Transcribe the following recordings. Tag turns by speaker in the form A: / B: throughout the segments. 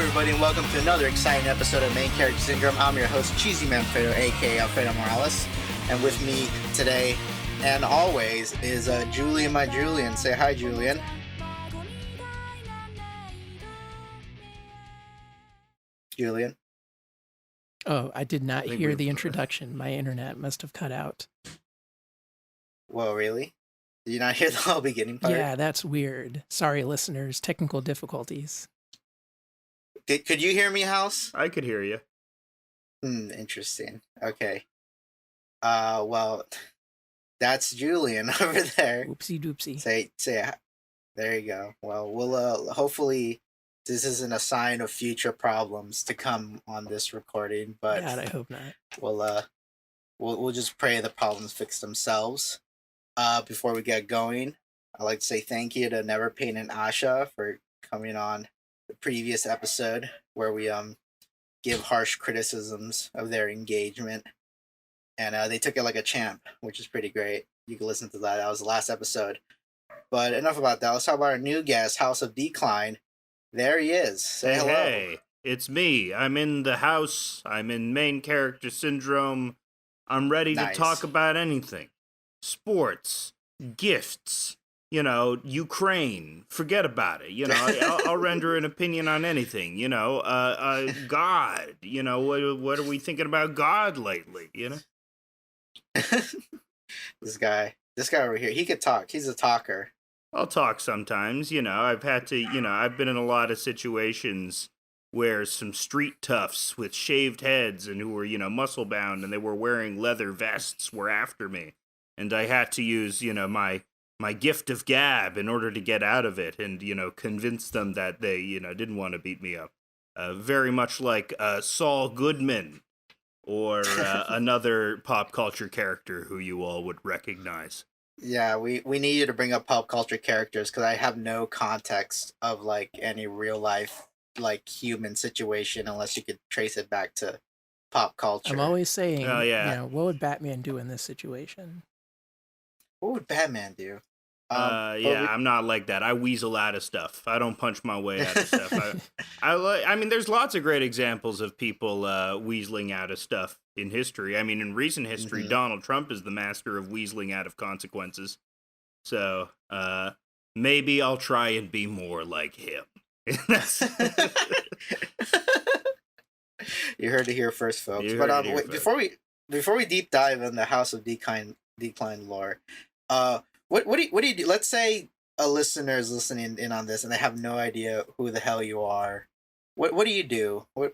A: everybody, and welcome to another exciting episode of Main Character Syndrome. I'm your host, Cheesymanfredo, aka Alfredo Morales, and with me today and always is Julian, my Julian. Say hi, Julian. Julian.
B: Oh, I did not hear the introduction. My internet must have cut out.
A: Whoa, really? Did you not hear the whole beginning part?
B: Yeah, that's weird. Sorry, listeners. Technical difficulties.
A: Could you hear me, Haus?
C: I could hear you.
A: Interesting. Okay. Well, that's Julian over there.
B: Oopsie doopsie.
A: Say, there you go. Well, we'll hopefully this isn't a sign of future problems to come on this recording, but
B: God, I hope not.
A: We'll just pray the problems fix themselves. Before we get going, I'd like to say thank you to Never Pain and Asha for coming on the previous episode where we give harsh criticisms of their engagement, and they took it like a champ, which is pretty great. You can listen to that. That was the last episode. But enough about that. Let's talk about our new guest, House of Decline. There he is. Say hello.
C: Hey, it's me. I'm in the house. I'm in Main Character Syndrome. I'm ready to talk about anything. Sports, gifts, Ukraine. Forget about it. I'll render an opinion on anything. God. What are we thinking about God lately?
A: This guy over here, he could talk. He's a talker.
C: I'll talk sometimes. I've had to. I've been in a lot of situations where some street toughs with shaved heads and who were muscle bound and they were wearing leather vests were after me. And I had to use, my gift of gab in order to get out of it and, convince them that they, didn't want to beat me up. Very much like Saul Goodman or another pop culture character who you all would recognize.
A: Yeah, we need you to bring up pop culture characters because I have no context of, any real life, human situation unless you could trace it back to pop culture.
B: I'm always saying,
C: oh, yeah.
B: What would Batman do in this situation?
A: What would Batman do?
C: I'm not like that. I weasel out of stuff. I don't punch my way out of stuff. I mean, there's lots of great examples of people weaseling out of stuff in history. I mean, in recent history, Donald Trump is the master of weaseling out of consequences. So maybe I'll try and be more like him.
A: You heard it here first, folks. But wait, before we deep dive in the House of Decline lore, what do you do? Let's say a listener is listening in on this and they have no idea who the hell you are. What do you do? What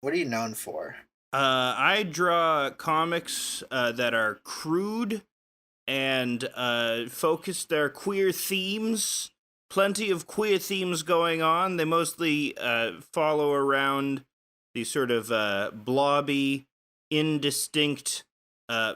A: are you known for?
C: I draw comics that are crude and focus their queer themes. Plenty of queer themes going on. They mostly follow around these sort of blobby, indistinct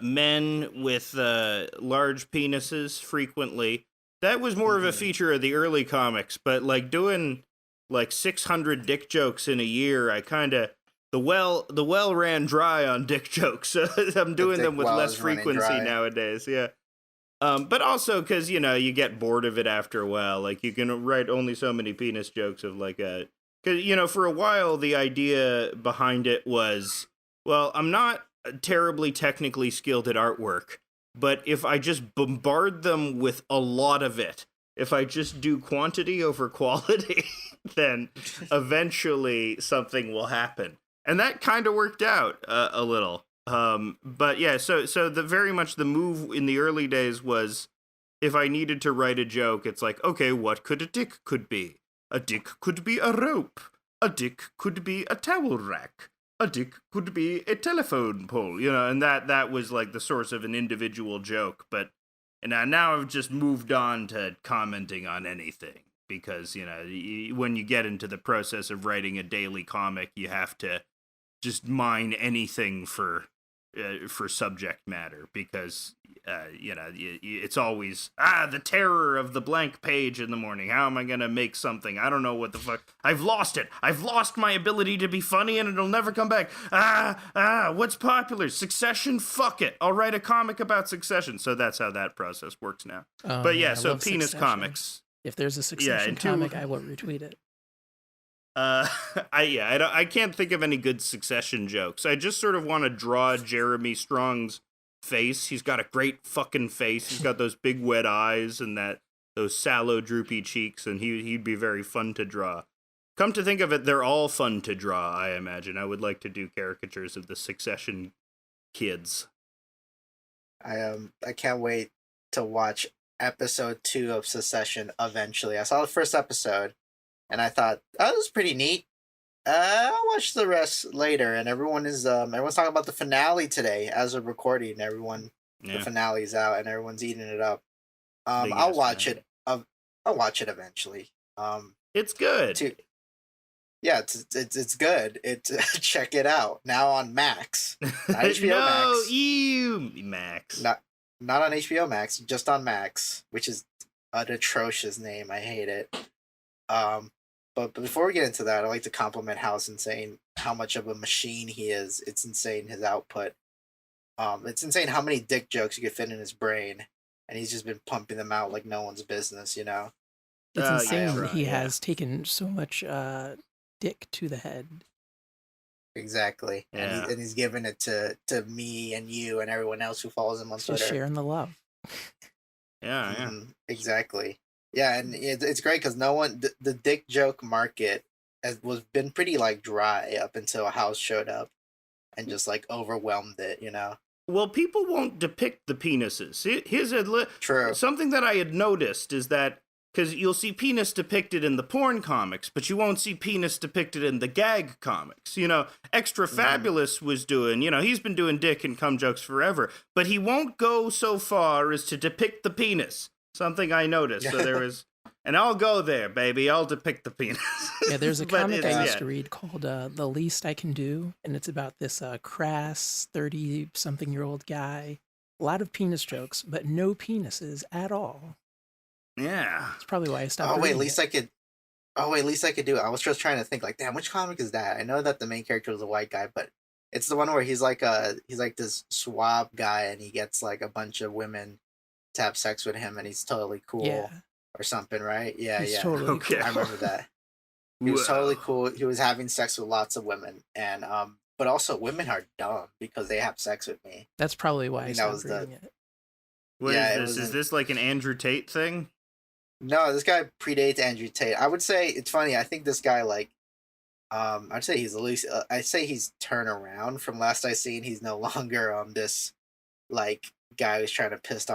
C: men with large penises frequently. That was more of a feature of the early comics, but doing 600 dick jokes in a year, I kind of the well ran dry on dick jokes. So I'm doing them with less frequency nowadays. Yeah. But also because you get bored of it after a while. You can write only so many penis jokes of because for a while the idea behind it was, well, I'm not terribly technically skilled at artwork, but if I just bombard them with a lot of it, if I just do quantity over quality, then eventually something will happen. And that kind of worked out a little. But yeah, so very much the move in the early days was if I needed to write a joke, it's okay, what could a dick could be? A dick could be a rope. A dick could be a towel rack. A dick could be a telephone pole, and that was the source of an individual joke. But now I've just moved on to commenting on anything because, when you get into the process of writing a daily comic, you have to just mine anything for subject matter because, it's always, the terror of the blank page in the morning. How am I going to make something? I don't know what the fuck. I've lost it. I've lost my ability to be funny and it'll never come back. What's popular? Succession? Fuck it. I'll write a comic about Succession. So that's how that process works now. But yeah, so penis
B: Succession.
C: comics.
B: If there's a Succession comic, I will retweet it.
C: I can't think of any good Succession jokes. I just sort of want to draw Jeremy Strong's face. He's got a great fucking face. He's got those big wet eyes and those sallow, droopy cheeks, and he'd be very fun to draw. Come to think of it, they're all fun to draw, I imagine. I would like to do caricatures of the Succession kids.
A: I can't wait to watch episode 2 of Succession eventually. I saw the first episode, and I thought, oh, this is pretty neat. I'll watch the rest later, and everyone's talking about the finale today as of recording. The finale's out, and everyone's eating it up. I'll watch it. I'll watch it eventually.
C: It's good.
A: Yeah, it's good. Check it out now on Max, not HBO Max.
C: Max.
A: Not on HBO Max, just on Max, which is an atrocious name. I hate it. But before we get into that, I'd like to compliment Haus in saying how much of a machine he is. It's insane, his output. It's insane how many dick jokes you could fit in his brain, and he's just been pumping them out like no one's business, you know?
B: It's insane. He has taken so much dick to the head.
A: Exactly.
C: Yeah.
A: And he's giving it to me and you and everyone else who follows him on Twitter.
B: Just sharing the love.
C: Yeah.
A: Exactly. Yeah, and it's great because no one, the dick joke market was been pretty like dry up until Haus showed up and just like overwhelmed it, you know?
C: Well, people won't depict the penises.
A: True.
C: Something that I had noticed is that, because you'll see penis depicted in the porn comics, but you won't see penis depicted in the gag comics. You know, Extra Fabulous was doing, he's been doing dick and cum jokes forever, but he won't go so far as to depict the penis. Something I noticed. So there was, and I'll go there, baby. I'll depict the penis.
B: Yeah, there's a comic I used to read called The Least I Can Do, and it's about this crass 30-something-year-old guy. A lot of penis jokes, but no penises at all.
C: Yeah.
B: That's probably why I stopped
A: at
B: reading
A: least
B: it.
A: at least I could do it. I was just trying to think, like, damn, which comic is that? I know that the main character was a white guy, but it's the one where he's like this suave guy, and he gets like a bunch of women to have sex with him, and he's totally cool or something, right? Yeah,
B: he's totally
C: okay.
B: cool.
A: I remember that. He was totally cool. He was having sex with lots of women, and but also women are dumb because they have sex with me.
B: That's probably why I stopped reading it.
C: What is this? Is this like an Andrew Tate thing?
A: No, this guy predates Andrew Tate. I would say it's funny. I think this guy, like, I'd say he's at least. I'd say he's turned around from last I seen. He's no longer this like guy who's trying to piss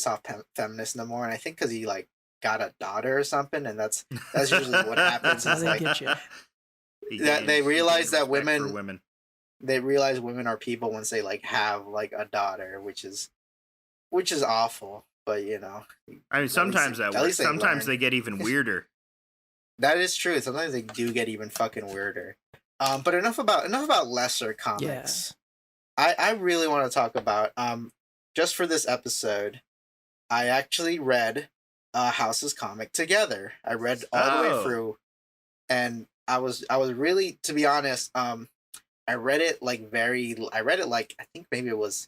A: off feminists no more. And I think because he like got a daughter or something, and that's usually what happens.
B: That's how they
A: like,
B: get you.
A: That they realize that
C: women.
A: They realize women are people once they like have like a daughter, which is awful. But
C: I mean, sometimes that works. Sometimes they get even weirder.
A: That is true. Sometimes they do get even fucking weirder. But enough about lesser comics. Yeah. I really want to talk about just for this episode. I actually read Haus's comic Together. I read all the way through, and I was really, to be honest, I read it like I think maybe it was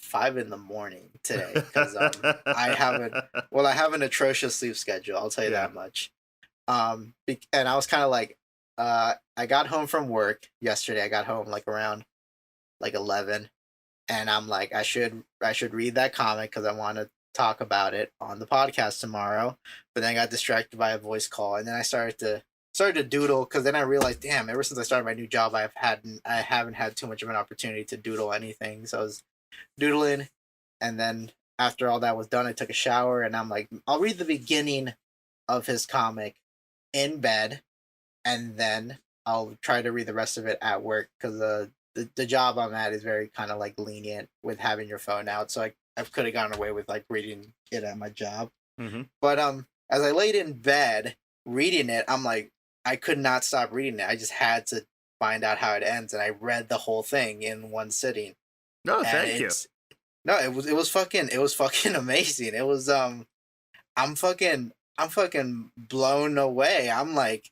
A: 5 a.m. today because I have an atrocious sleep schedule. I'll tell you that much. And I was kind of like, I got home from work yesterday. I got home like around like 11, and I'm like, I should read that comic because I want to talk about it on the podcast tomorrow. But then I got distracted by a voice call, and then I started to doodle because then I realized, damn, ever since I started my new job, I haven't had too much of an opportunity to doodle anything. So I was doodling, and then after all that was done, I took a shower, and I'm like, I'll read the beginning of his comic in bed, and then I'll try to read the rest of it at work because the job I'm at is very kind of like lenient with having your phone out, so I could have gotten away with like reading it at my job.
C: Mm-hmm.
A: But as I laid in bed reading it, I'm like, I could not stop reading it. I just had to find out how it ends, and I read the whole thing in one sitting.
C: No, thank you.
A: No, it was fucking amazing. It was I'm fucking blown away. I'm like,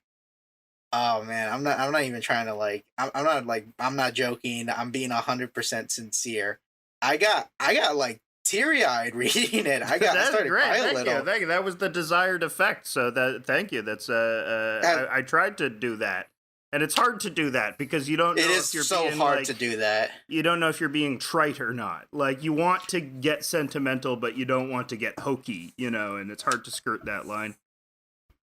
A: oh man, I'm not even trying to like, I'm not joking. I'm being 100% sincere. I got like teary-eyed reading it. I
C: That's
A: started
C: great.
A: crying a
C: Thank
A: little.
C: you. Thank you. That was the desired effect. So thank you. That's I tried to do that, and it's hard to do that because you don't know
A: It is
C: if you're
A: so
C: being,
A: hard
C: like,
A: to do that.
C: You don't know if you're being trite or not. Like, you want to get sentimental, but you don't want to get hokey, and it's hard to skirt that line.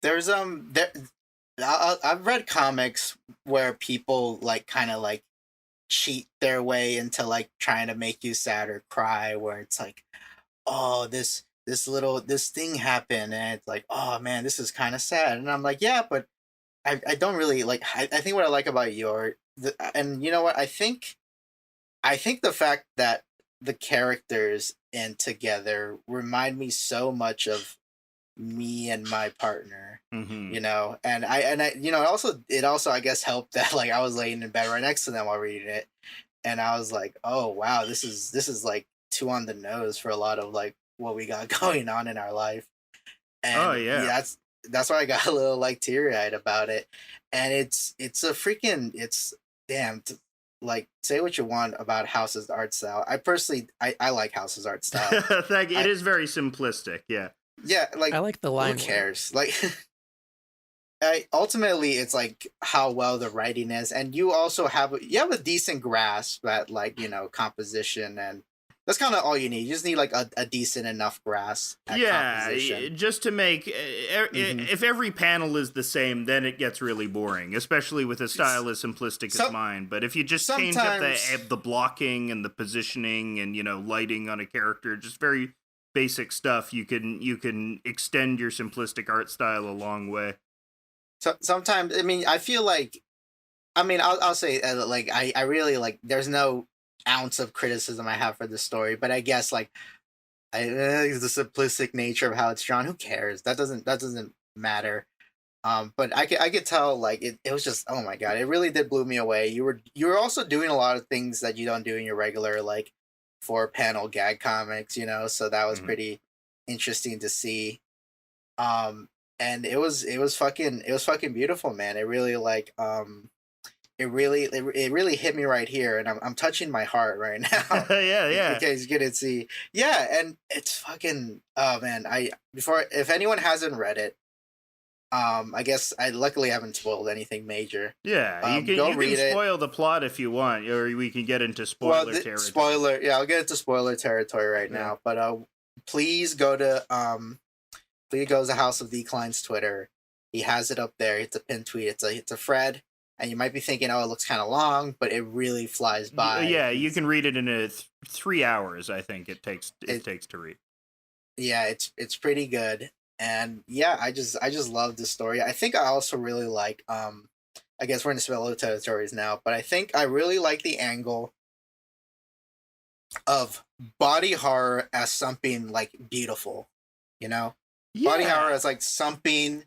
A: There's I've read comics where people like kind of like cheat their way into like trying to make you sad or cry, where it's like, oh, this thing happened, and it's like, oh man, this is kind of sad, and I'm like, yeah, but I don't really like. I think what I like about and you know what, I think the fact that the characters in Together remind me so much of me and my partner,
C: Mm-hmm.
A: and I it also I guess helped that like I was laying in bed right next to them while reading it, and I was like, oh wow, this is like too on the nose for a lot of like what we got going on in our life. And
C: Oh, yeah.
A: that's why I got a little like teary-eyed about it. And it's a freaking damn like, say what you want about House's art style. I personally I like House's art style.
C: Thank you. It is very simplistic. Yeah.
A: Yeah, like,
B: I like the line.
A: who cares? Like, ultimately, it's like how well the writing is, and you also have a decent grasp at like composition, and that's kind of all you need. You just need like a decent enough grasp at composition.
C: Just to make
A: Mhm.
C: if every panel is the same, then it gets really boring, especially with a style as simplistic as mine. But if you just change up the blocking and the positioning and lighting on a character, just very basic stuff, you can extend your simplistic art style a long way.
A: So sometimes, I mean, I feel like, I mean, I'll say like I really like. There's no ounce of criticism I have for the story, but I guess like the simplistic nature of how it's drawn. Who cares? That doesn't matter. But I could tell like it was just, oh my god, it really did blew me away. You were also doing a lot of things that you don't do in your regular like 4-panel gag comics, so that was
C: Mhm.
A: pretty interesting to see. And it was fucking beautiful, man. It really like it really hit me right here, and I'm touching my heart right now.
C: Yeah.
A: In case you couldn't see. Yeah, and it's fucking, oh man, if anyone hasn't read it, I guess I luckily haven't spoiled anything major.
C: Yeah, you can spoil the plot if you want, or we can get into spoiler territory.
A: Spoiler, yeah, I'll get into spoiler territory right now. But please go to House of Decline's Twitter. He has it up there. It's a pinned tweet. It's a Fred, and you might be thinking, oh, it looks kind of long, but it really flies by.
C: Yeah, you can read it in 3 hours. I think it takes to read.
A: Yeah, it's pretty good. And yeah, I just love the story. I think I also really like I guess we're in spoiler territories now, but I think I really like the angle of body horror as something like beautiful, Body horror as like something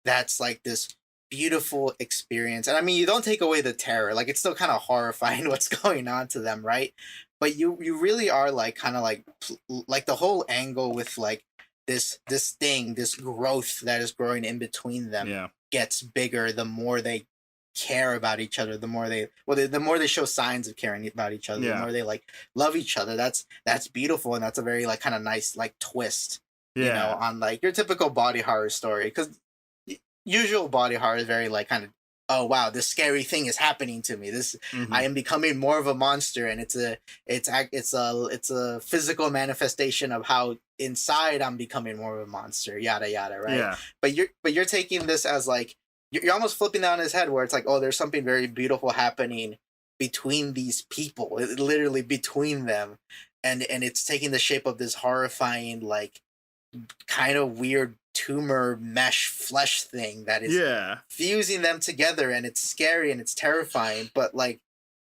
A: that's like this beautiful experience. And I mean, you don't take away the terror, like it's still kind of horrifying what's going on to them, right? But you really are like kind of like the whole angle with like this growth that is growing in between them gets bigger the more they care about each other, the more they show signs of caring about each other, the more they like love each other. That's beautiful, and that's a very like kind of nice like twist, on like your typical body horror story, because usual body horror is very like kind of, oh wow, this scary thing is happening to me. I am becoming more of a monster, and it's a physical manifestation of how inside I'm becoming more of a monster. Yada yada, right?
C: Yeah.
A: But you're taking this as like you're almost flipping down his head, where it's like, oh, there's something very beautiful happening between these people, literally between them, and it's taking the shape of this horrifying like kind of weird tumor mesh flesh thing that is fusing them together, and it's scary and it's terrifying, but like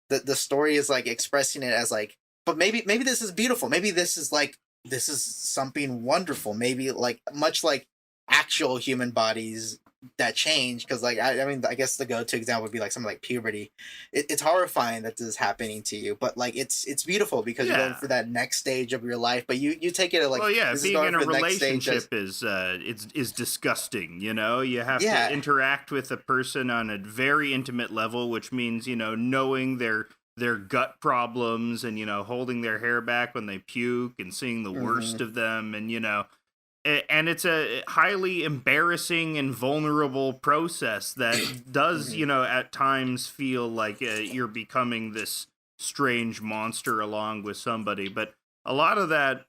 A: the story is like expressing it as like, but maybe this is beautiful, maybe this is something wonderful, maybe like much like actual human bodies that change, because like I mean, I guess the go-to example would be like something like puberty. It's horrifying that this is happening to you, but like it's beautiful because you're going for that next stage of your life, but you take it like,
C: being in a relationship is disgusting. You have to interact with a person on a very intimate level, which means knowing their their gut problems and, holding their hair back when they puke and seeing the worst of them. And, and it's a highly embarrassing and vulnerable process that does, at times feel like you're becoming this strange monster along with somebody. But a lot of that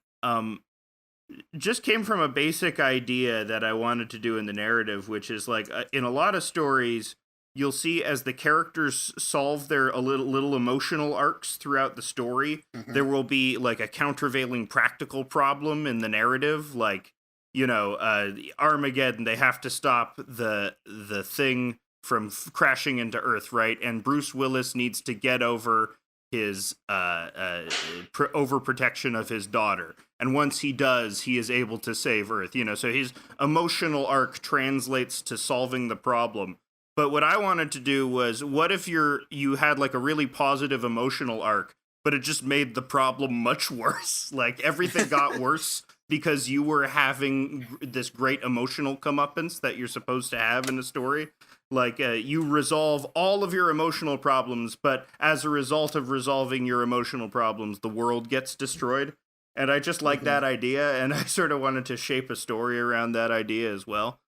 C: just came from a basic idea that I wanted to do in the narrative, which is like in a lot of stories, you'll see as the characters solve their little emotional arcs throughout the story, there will be like a countervailing practical problem in the narrative, like, Armageddon, they have to stop the thing from crashing into Earth, right? And Bruce Willis needs to get over his overprotection of his daughter. And once he does, he is able to save Earth, so his emotional arc translates to solving the problem. But what I wanted to do was, what if you had like a really positive emotional arc, but it just made the problem much worse? Like everything got worse because you were having this great emotional comeuppance that you're supposed to have in a story. Like you resolve all of your emotional problems, but as a result of resolving your emotional problems, the world gets destroyed. And I just like that idea, and I sort of wanted to shape a story around that idea as well.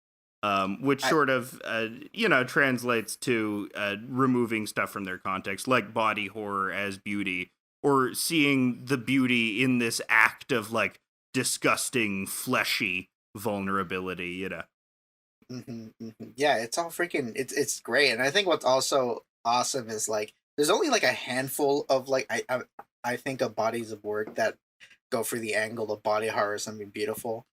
C: Which sort of, translates to removing stuff from their context, like body horror as beauty, or seeing the beauty in this act of, like, disgusting, fleshy vulnerability,
A: Yeah, it's all freaking, it's great. And I think what's also awesome is, like, there's only, like, a handful of, like, I think of bodies of work that go for the angle of body horror or something beautiful.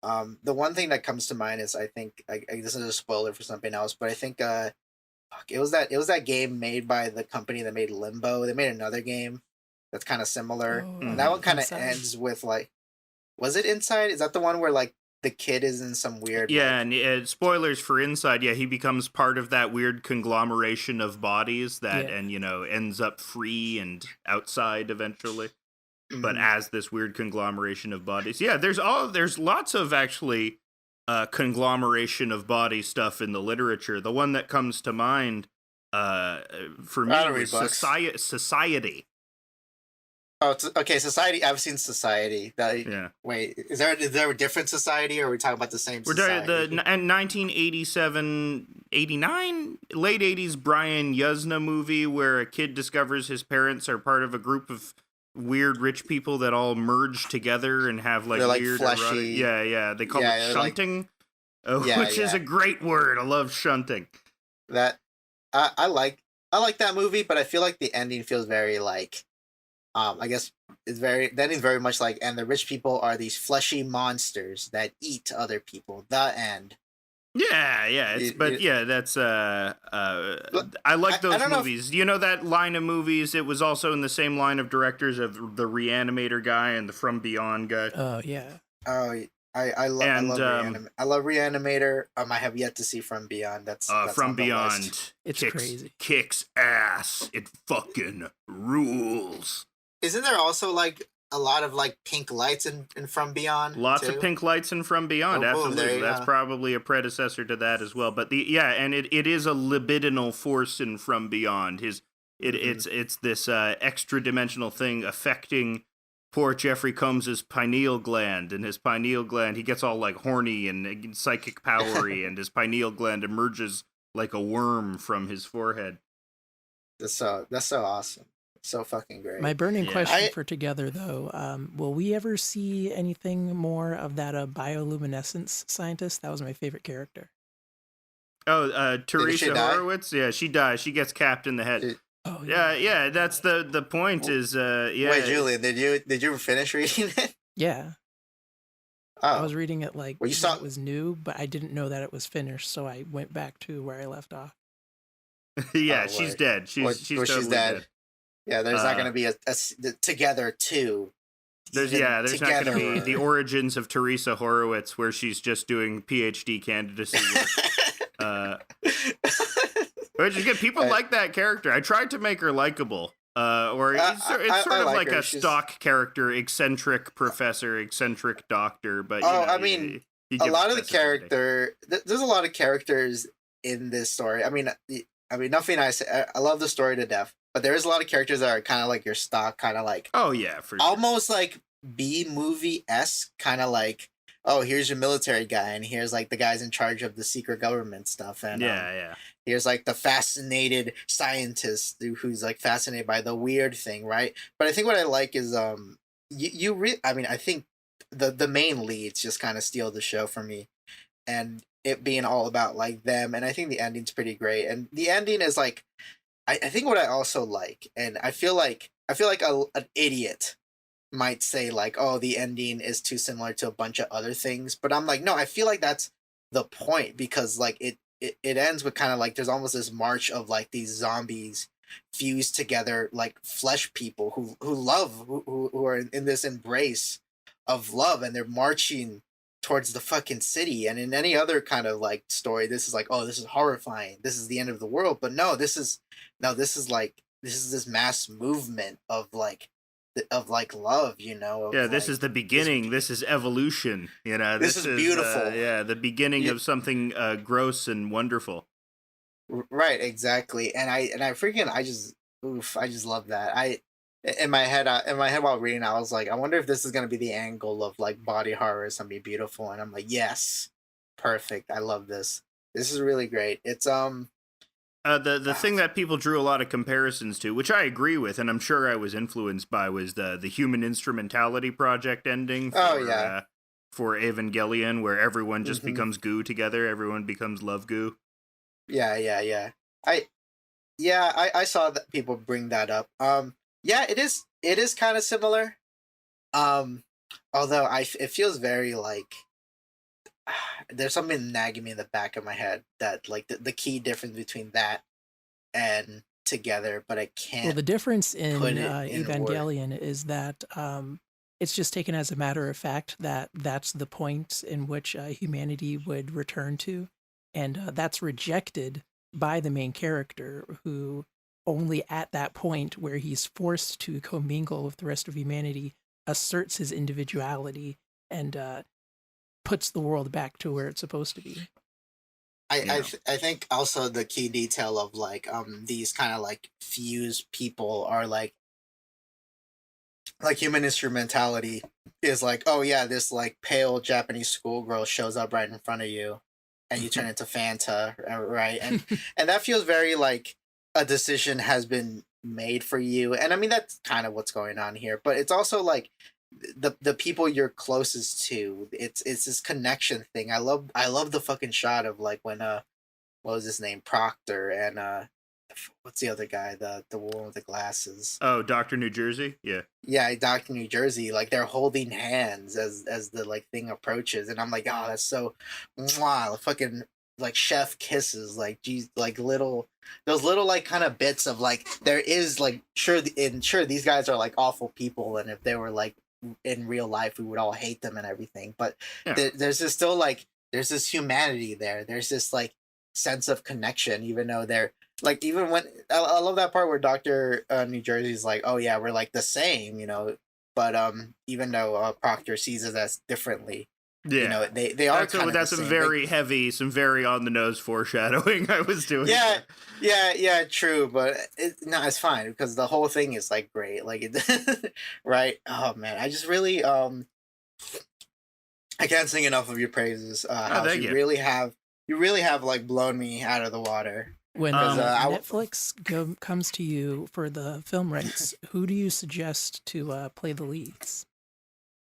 A: The one thing that comes to mind is, I think, this is a spoiler for something else, but I think it was that game made by the company that made Limbo. They made another game that's kind of similar, and that one kind of ends with, like, was it Inside? Is that the one where, like, the kid is in some weird,
C: yeah, like... and spoilers for Inside. Yeah, he becomes part of that weird conglomeration of bodies that, and ends up free and outside eventually. But as this weird conglomeration of bodies. Yeah, there's lots of actually conglomeration of body stuff in the literature. The one that comes to mind for me was Society.
A: Oh, okay, Society. I've seen Society.
C: Yeah.
A: Wait, is there a different Society, or are we talking about the same Society?
C: We're the 1987, 89, late 80s Brian Yuzna movie where a kid discovers his parents are part of a group of weird rich people that all merge together and have like weird
A: fleshy.
C: They call it shunting, which is a great word. I love shunting.
A: That I like that movie, but I feel like the ending feels very like I guess the ending's very much like, and the rich people are these fleshy monsters that eat other people. The end.
C: Yeah, that's I like those movies. You know that line of movies? It was also in the same line of directors of the Reanimator guy and the From Beyond guy.
B: Oh yeah.
A: Oh, I love Reanimator. I have yet to see From Beyond. That's
C: From Beyond.
B: It's crazy.
C: Kicks ass. It fucking rules.
A: Isn't there also like a lot of like pink lights in From Beyond?
C: Lots of pink lights in From Beyond. Absolutely, that's probably a predecessor to that as well. But it is a libidinal force in From Beyond. It's this extra dimensional thing affecting poor Jeffrey Combs's pineal gland, and his pineal gland, he gets all like horny and psychic powery, and his pineal gland emerges like a worm from his forehead.
A: That's so awesome. So fucking great.
B: My burning question for Together, though, will we ever see anything more of that bioluminescence scientist? That was my favorite character.
C: Oh, Teresa Horowitz? Yeah, she dies. She gets capped in the head. Yeah, that's the point is,
A: Wait, Julian, did you finish reading it?
B: Yeah.
A: Oh.
B: I was reading it like when it was new, but I didn't know that it was finished, so I went back to where I left off.
C: Yeah, she's dead. She's totally dead.
A: Yeah, there's not going to be a Together 2.
C: There's not going to be the origins of Teresa Horowitz, where she's just doing PhD candidacy work. Which is good. People like that character. I tried to make her likable. It's sort of like a stock character, eccentric professor, eccentric doctor. But
A: a lot of the character. There's a lot of characters in this story. I mean, nothing I say. I love the story to death. but there is a lot of characters that are kind of like your stock, kind of like
C: Oh yeah, for sure.
A: almost like B movie esque, kind of like, oh, here's your military guy, and here's like the guys in charge of the secret government stuff, and
C: Yeah.
A: here's like the fascinated scientist who's like fascinated by the weird thing, right? But I think what I like is I mean, I think the main leads just kind of steal the show for me, and it being all about like them, and I think the ending's pretty great, and the ending is like, I think what I also like, and I feel like an idiot might say like, oh, the ending is too similar to a bunch of other things, but I'm like, no, I feel like that's the point, because like it ends with kind of like there's almost this march of like these zombies fused together, like flesh people who love, who are in this embrace of love, and they're marching towards the fucking city. And in any other kind of like story, this is like, oh, this is horrifying, this is the end of the world. But no, this is like, this is this mass movement of like love, you know, of,
C: Yeah, this
A: like,
C: is the beginning. This is evolution. You know,
A: this is beautiful.
C: Yeah, the beginning
A: You-
C: of something gross and wonderful.
A: right, exactly. And I freaking, I just love that. In my head, while reading, I was like, I wonder if this is gonna be the angle of like body horror, something beautiful. And I'm like, yes, perfect. I love this. This is really great. It's
C: The thing that people drew a lot of comparisons to, which I agree with, and I'm sure I was influenced by, was the Human Instrumentality Project ending. For Evangelion, where everyone just becomes goo together. Everyone becomes love goo.
A: Yeah. I saw that people bring that up. Yeah, it is kind of similar. Although it feels very like there's something nagging me in the back of my head that like the key difference between that and Together, but I can't.
B: Well, the difference in
A: put it in a word.
B: Evangelion is that it's just taken as a matter of fact that that's the point in which humanity would return to, and that's rejected by the main character, who only at that point where he's forced to commingle with the rest of humanity asserts his individuality and puts the world back to where it's supposed to be.
A: I think also the key detail of like these kind of like fused people are like Human Instrumentality is like, oh yeah, this like pale Japanese schoolgirl shows up right in front of you, and you turn into Fanta, right? And that feels very like a decision has been made for you, and I mean that's kind of what's going on here. But it's also like the people you're closest to. It's this connection thing. I love the fucking shot of like when what was his name, Proctor, and what's the other guy, the one with the glasses?
C: Oh, Dr. New Jersey?
A: Yeah, Dr. New Jersey. Like they're holding hands as the like thing approaches, and I'm like, oh, that's so, mwah, fucking like chef kisses, like geez, like those little like kind of bits of like there is like sure these guys are like awful people, and if they were like in real life we would all hate them and everything, but there's just still like there's this humanity there. There's this like sense of connection, even though they're like, even when I love that part where Dr. New Jersey's like, oh yeah, we're like the same, you know, but even though Proctor sees it as differently, you know, they are kind of
C: that's
A: the
C: some
A: same.
C: very heavy, some very on the nose foreshadowing I was doing.
A: Yeah, true, but it's fine because the whole thing is like great, like it, right? Oh man, I just really I can't sing enough of your praises. House.
C: Thank you.
A: You really have like blown me out of the water.
B: When Netflix comes to you for the film rights, who do you suggest to play the leads?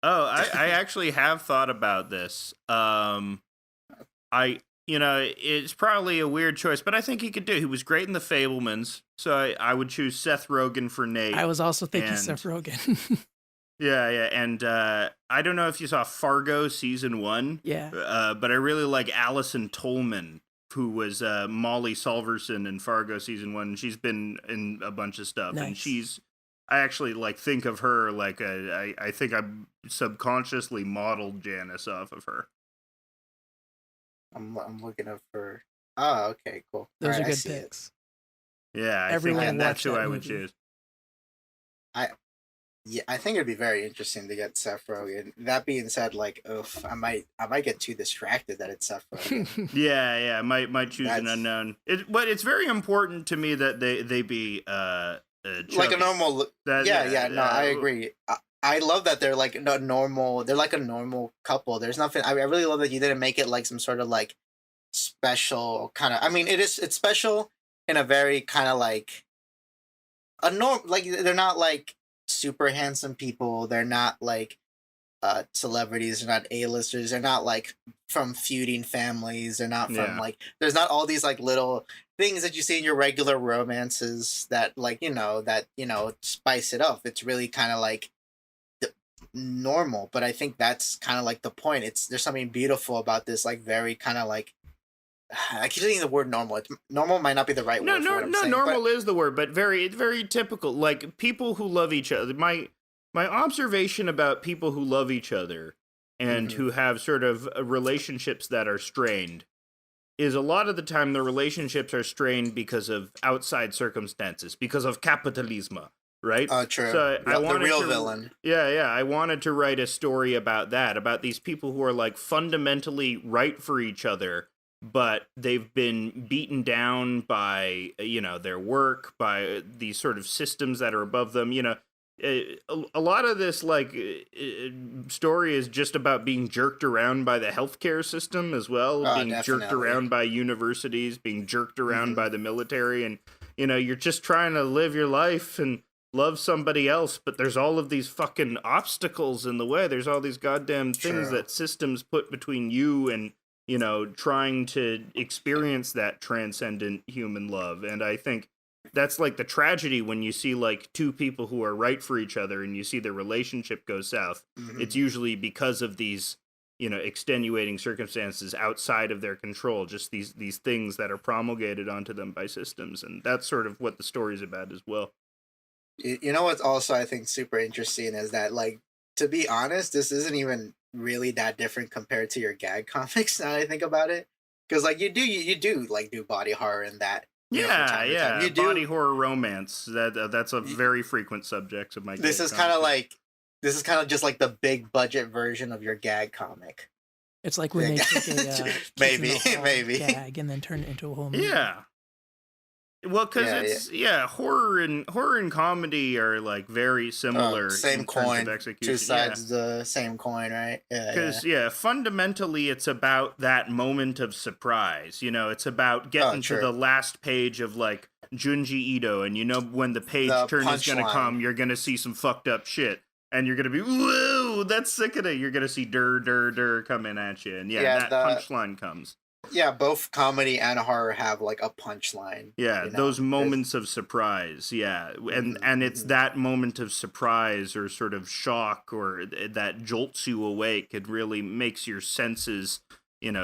C: Oh, I actually have thought about this. It's probably a weird choice, but I think he could do. He was great in The Fabelmans, so I would choose Seth Rogen for Nate.
B: I was also thinking Seth Rogen.
C: Yeah, and I don't know if you saw Fargo season 1.
B: Yeah.
C: But I really like Allison Tolman, who was Molly Solverson in Fargo season 1. She's been in a bunch of stuff,
B: nice.
C: And I actually like think of her like I think I subconsciously modeled Janice off of her.
A: I'm looking up for. Oh, okay, cool.
B: Those are good picks.
C: Yeah, I think that's who I would choose.
A: I think it'd be very interesting to get Seth Rogen. That being said, like, I might get too distracted that it's Seth Rogen.
C: yeah, might choose an unknown. But it's very important to me that they be
A: like a
C: chubby.
A: normal. Yeah. No, I agree. I love that they're like a normal. They're like a normal couple. There's nothing. I really love that you didn't make it like some sort of like special kind of. I mean, it's special in a very kind of like a norm. Like they're not like super handsome people. They're not like celebrities. They're not A-listers. They're not like from feuding families. They're not from
C: Yeah.
A: like. There's not all these like little things that you see in your regular romances that like spice it up. It's really kind of like normal, but I think that's kind of like the point. There's something beautiful about this like very kind of like I keep saying the word normal. Normal might not be the right
C: No,
A: word for what I'm saying.
C: normal is the word, but very typical. Like people who love each other. My observation about people who love each other and
A: Mhm.
C: who have sort of relationships that are strained is a lot of the time the relationships are strained because of outside circumstances, because of capitalism, right?
A: Oh, true.
C: So I
A: The
C: wanted
A: real
C: to,
A: villain.
C: yeah, I wanted to write a story about that, about these people who are like fundamentally right for each other, but they've been beaten down by their work, by these sort of systems that are above them. A lot of this story is just about being jerked around by the healthcare system as well,
A: Oh,
C: being jerked
A: definitely.
C: around by universities, being jerked around
A: Mhm.
C: by the military, and you're just trying to live your life and love somebody else, but there's all of these fucking obstacles in the way. There's all these goddamn things
A: True.
C: that systems put between you and trying to experience that transcendent human love. And I think that's like the tragedy when you see like two people who are right for each other and you see their relationship go south.
A: Mhm.
C: It's usually because of these extenuating circumstances outside of their control, just these things that are promulgated onto them by systems. And that's sort of what the story's about as well.
A: You know what's also I think super interesting is that like to be honest, this isn't even really that different compared to your gag comics. Now that I think about it, because like you do like do body horror in that from time to time.
C: Yeah,
A: You
C: body
A: do.
C: horror romance. That's a
A: y-
C: very frequent subject of my
A: This
C: gag
A: is kind of
C: comics.
A: like this is kind of just like the big budget version of your gag comic.
B: It's like when they take a kids in
A: Maybe,
B: the hall
A: maybe.
B: gag and then turn it into a whole movie.
C: Yeah. Well, because
A: Yeah.
C: horror and comedy are like very similar
A: Same
C: in terms of
A: coin,
C: execution.
A: two sides of the same coin, right? Yeah,
C: Because fundamentally, it's about that moment of surprise. It's about getting to
A: true.
C: the last page of like Junji Ito, and when the page
A: The
C: turn is gonna
A: punchline.
C: come, you're gonna see some fucked up shit, and you're gonna be whoa, that's sickening. You're gonna see der coming at you, and that punchline comes.
A: Yeah, both comedy and horror have like a punchline.
C: Yeah, those moments of surprise. Yeah, and it's that moment of surprise or sort of shock or that jolts you awake. It really makes your senses, it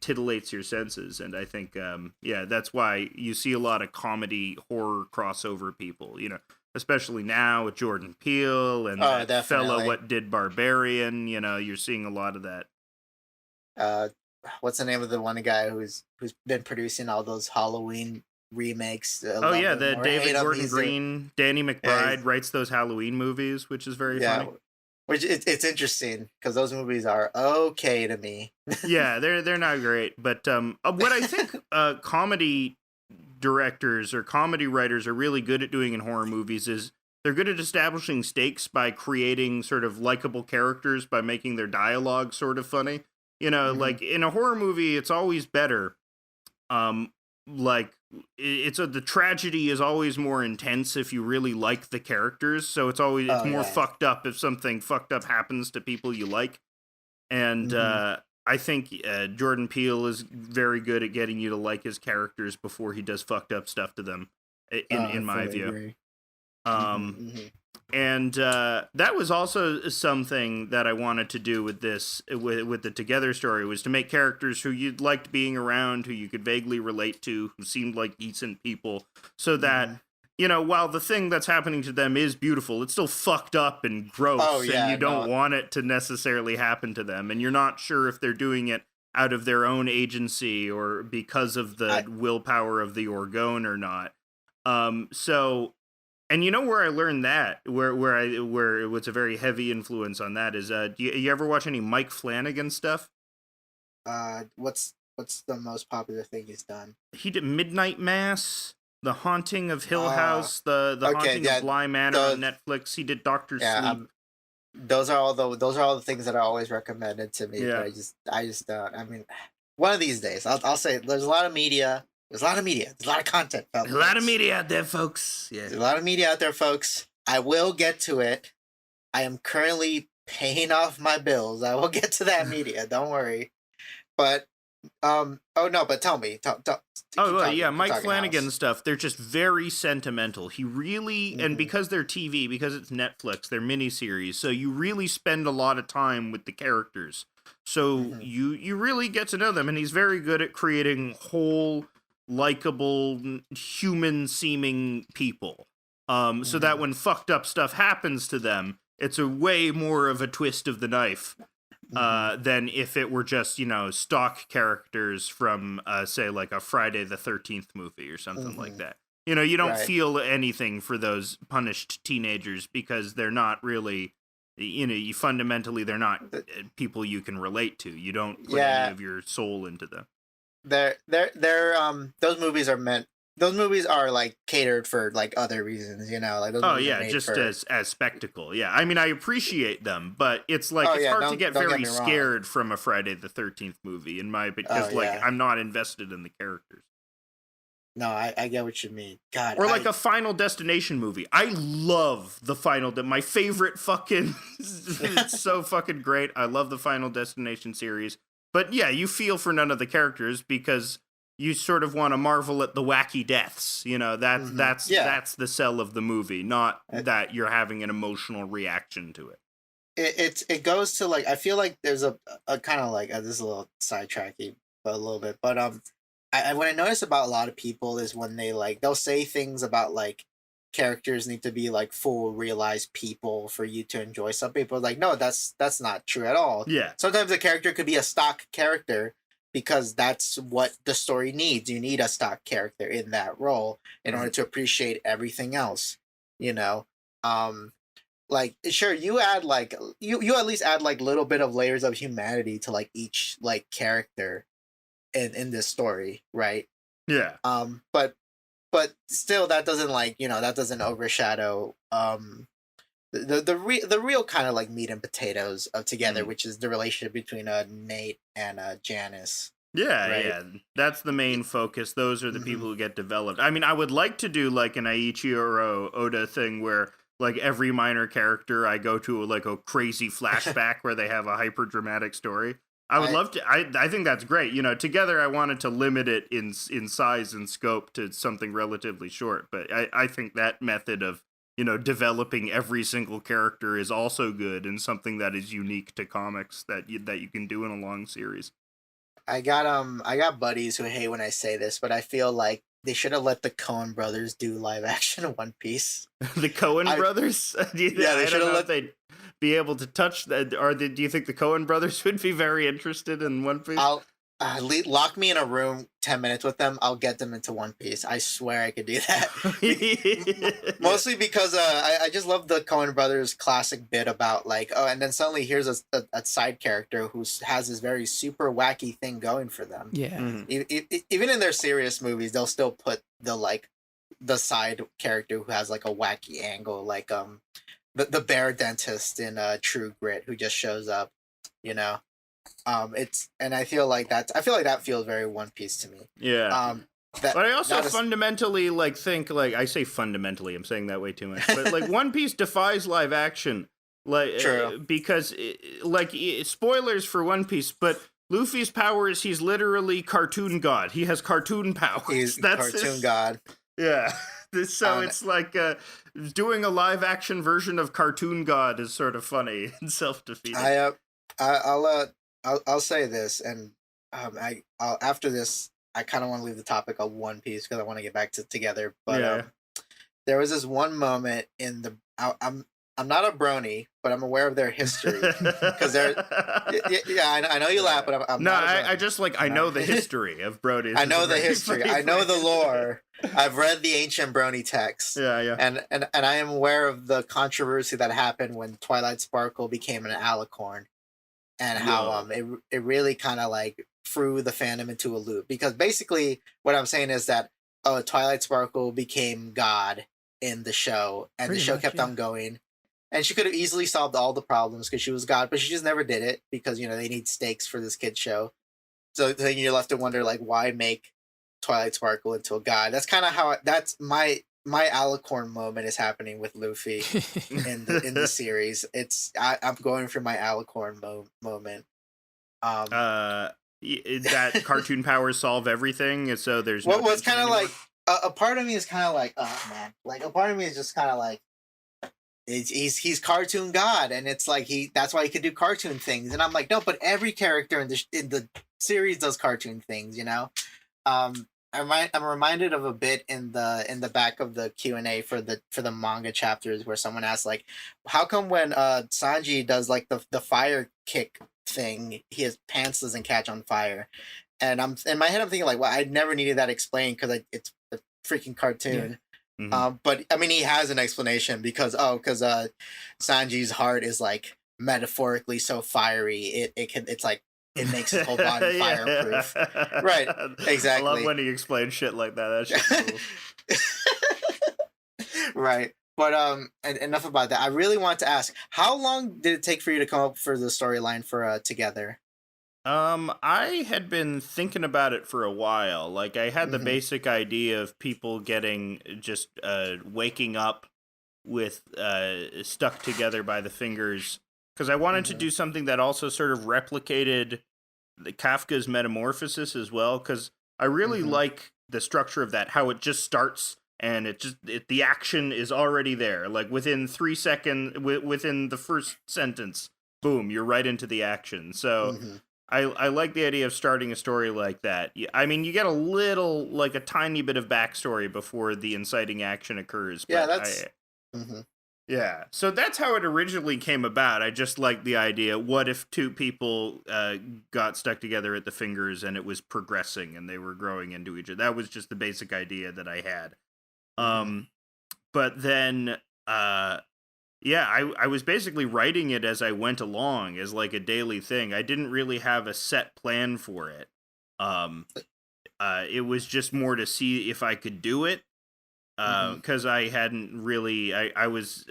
C: titillates your senses. And I think, that's why you see a lot of comedy horror crossover people. Especially now with Jordan Peele and that
A: definitely.
C: fella What Did Barbarian. You're seeing a lot of that.
A: What's the name of the one guy who's been producing all those Halloween remakes?
C: The David Gordon Green, Danny McBride writes those Halloween movies, which is very funny.
A: Which it's interesting because those movies are okay to me.
C: Yeah, they're not great, but what I think comedy directors or comedy writers are really good at doing in horror movies is they're good at establishing stakes by creating sort of likable characters by making their dialogue sort of funny. Like in a horror movie, it's always better. Like the tragedy is always more intense if you really like the characters. So it's more fucked up if something fucked up happens to people you like. And I think Jordan Peele is very good at getting you to like his characters before he does fucked up stuff to them. In my view.
A: Agree.
C: And that was also something that I wanted to do with this, with the Together story, was to make characters who you liked being around, who you could vaguely relate to, who seemed like decent people, so that, while the thing that's happening to them is beautiful, it's still fucked up and gross, and you don't want it to necessarily happen to them, and you're not sure if they're doing it out of their own agency or because of the willpower of the Orgone or not. And where I learned that, where it was a very heavy influence on that is, do you ever watch any Mike Flanagan stuff?
A: What's the most popular thing he's done?
C: He did Midnight Mass, The Haunting of Hill
A: Uh,
C: House, the
A: okay,
C: Haunting
A: yeah,
C: of Bly Manor on
A: those,
C: Netflix. He did Doctor
A: yeah,
C: Sleep.
A: those are all the things that are always recommended to me. But
C: Yeah.
A: I just don't. I mean, one of these days, I'll say there's a lot of media. There's a lot of media. There's a lot of content.
C: There's a lot of media out there, folks. Yeah.
A: There's a lot of media out there, folks. I will get to it. I am currently paying off my bills. I will get to that media. Don't worry. But oh no, but tell me.
C: Oh,
A: Keep
C: well,
A: talking,
C: yeah,
A: keep
C: Mike
A: talking,
C: Flanagan
A: House.
C: stuff, they're just very sentimental. He really, and
A: Mhm.
C: because they're TV, because it's Netflix, they're miniseries, so you really spend a lot of time with the characters. So
A: Mhm.
C: you really get to know them, and he's very good at creating whole, likable, human-seeming people. So that
A: Mhm.
C: when fucked up stuff happens to them, it's a way more of a twist of the knife
A: Mhm.
C: than if it were just, stock characters from, say, like a Friday the 13th movie or something like
A: Mhm.
C: that. You don't
A: Right.
C: feel anything for those punished teenagers because they're not really, fundamentally, they're not people you can relate to. You don't put any
A: Yeah,
C: of your soul into them.
A: those movies are meant. Those movies are like catered for like other reasons. Like those
C: Oh
A: movies are
C: yeah,
A: made
C: just
A: for.
C: as spectacle. Yeah, I mean I appreciate them, but it's like
A: Oh
C: it's
A: yeah,
C: hard to get
A: don't get
C: very
A: me wrong.
C: scared from a Friday the 13th movie in my
A: Oh
C: because like
A: yeah,
C: I'm not invested in the characters.
A: no, I get what you mean. God,
C: Or like a Final Destination movie. I love the my favorite fucking it's so fucking great. I love the Final Destination series. But yeah, you feel for none of the characters because you sort of want to marvel at the wacky deaths. That's that's
A: Yeah,
C: that's the sell of the movie, not
A: it,
C: that you're having an emotional reaction to it.
A: it goes to like I feel like there's a kind of like this is a little sidetracky, but a little bit. But what I notice about a lot of people is when they'll say things about like characters need to be like full realized people for you to enjoy. Some people are like, no, that's not true at all.
C: Yeah.
A: Sometimes a character could be a stock character because that's what the story needs. You need a stock character in that role in order to appreciate everything else. You know, um, like sure you add like you at least add like little bit of layers of humanity to like each like character in this story, right?
C: Yeah.
A: But still that doesn't that doesn't overshadow the real kind of like meat and potatoes of together,
C: Mm.
A: which is the relationship between Nate and Janice.
C: Yeah,
A: Right.
C: yeah. That's the main focus. Those are the
A: Mm-hmm.
C: people who get developed. I mean, I would like to do like an Aiichiro Oda thing where like every minor character I go to like a crazy flashback where they have a hyper dramatic story. I would
A: I
C: love to I think that's great. Together I wanted to limit it in size and scope to something relatively short, but I think that method of developing every single character is also good and something that is unique to comics that you can do in a long series.
A: I got buddies who hate when I say this, but I feel like they should have let the Coen brothers do live action One Piece.
C: The Coen brothers?
A: Yeah, they
C: I
A: should
C: don't
A: have
C: know if
A: let.
C: they'd be able to touch that. Do you think the Coen brothers would be very interested in One Piece?
A: I'll lock me in a room 10 minutes with them. I'll get them into One Piece. I swear I could do that. Mostly because I just love the Coen brothers' classic bit about like and then suddenly here's a side character who has this very super wacky thing going for them.
B: Yeah.
C: Mhm.
A: Even in their serious movies, they'll still put the side character who has like a wacky angle, like the bear dentist in True Grit who just shows up, you know. It's and I feel like that feels very One Piece to me.
C: Yeah.
A: That,
C: But I also
A: that is-
C: fundamentally think I say fundamentally, I'm saying that way too much. But like One Piece defies live action, like
A: True.
C: because spoilers for One Piece, but Luffy's power is he's literally cartoon god. He has cartoon powers.
A: he's cartoon god.
C: Yeah. So
A: Um,
C: it's like doing a live action version of Cartoon God is sort of funny and self defeating.
A: I'll say this, and after this, I kind of want to leave the topic of One Piece because I want to get back to Together. But
C: Yeah.
A: there was this one moment in the I'm not a brony, but I'm aware of their history because they're yeah I know you laugh, but I'm
C: no,
A: not a brony.
C: I just I know the history of Brody.
A: I know the history. I know the lore. I've read the ancient Brony text.
C: Yeah, yeah.
A: And I am aware of the controversy that happened when Twilight Sparkle became an alicorn, and how it really kind of like threw the fandom into a loop, because basically what I'm saying is that oh, Twilight Sparkle became God in the show, and the
B: Pretty
A: show
B: much,
A: kept
B: yeah.
A: on going. And she could have easily solved all the problems because she was God, but she just never did it because they need stakes for this kid show. So then you're left to wonder, like, why make Twilight Sparkle into a god? That's kind of how that's my Alicorn moment is happening with Luffy in the series. I'm going for my Alicorn moment.
C: That cartoon powers solve everything, so there's no
A: What was
C: tension
A: kind of
C: anymore?
A: like a part of me is kind of like, oh man, like a part of me is just kind of like, he's cartoon god, and it's like that's why he could do cartoon things, and I'm like, no, but every character in the series does cartoon things, I'm reminded of a bit in the back of the Q&A for the manga chapters where someone asked, like, how come when Sanji does like the fire kick thing, his pants doesn't catch on fire? And I'm in my head I'm thinking, like, well, I never needed that explained because it's a freaking cartoon. But I mean, he has an explanation because Sanji's heart is like metaphorically so fiery. It's like it makes his whole body fireproof. Right,
C: I love
A: exactly.
C: when he explains shit like that. That's cool.
A: Right. But and enough about that. I really want to ask, how long did it take for you to come up for the storyline for Together?
C: I had been thinking about it for a while. Like, I had the
A: Mhm.
C: basic idea of people getting just waking up with stuck together by the fingers, because I wanted to
A: Mhm.
C: do something that also sort of replicated the Kafka's Metamorphosis as well, because I really
A: Mhm.
C: like the structure of that, how it just starts and the action is already there. Like, within 3 seconds, within the first sentence, boom, you're right into the action. So
A: Mhm.
C: I like the idea of starting a story like that. I mean, you get a little, like a tiny bit of backstory before the inciting action occurs,
A: Yeah,
C: but
A: that's. Mhm.
C: yeah. So that's how it originally came about. I just liked the idea. What if two people got stuck together at the fingers and it was progressing and they were growing into each other? That was just the basic idea that I had.
A: Mhm.
C: Um, but then, yeah, I was basically writing it as I went along as like a daily thing. I didn't really have a set plan for it. Um, it was just more to see if I could do it,
A: Mhm.
C: because I hadn't really. I was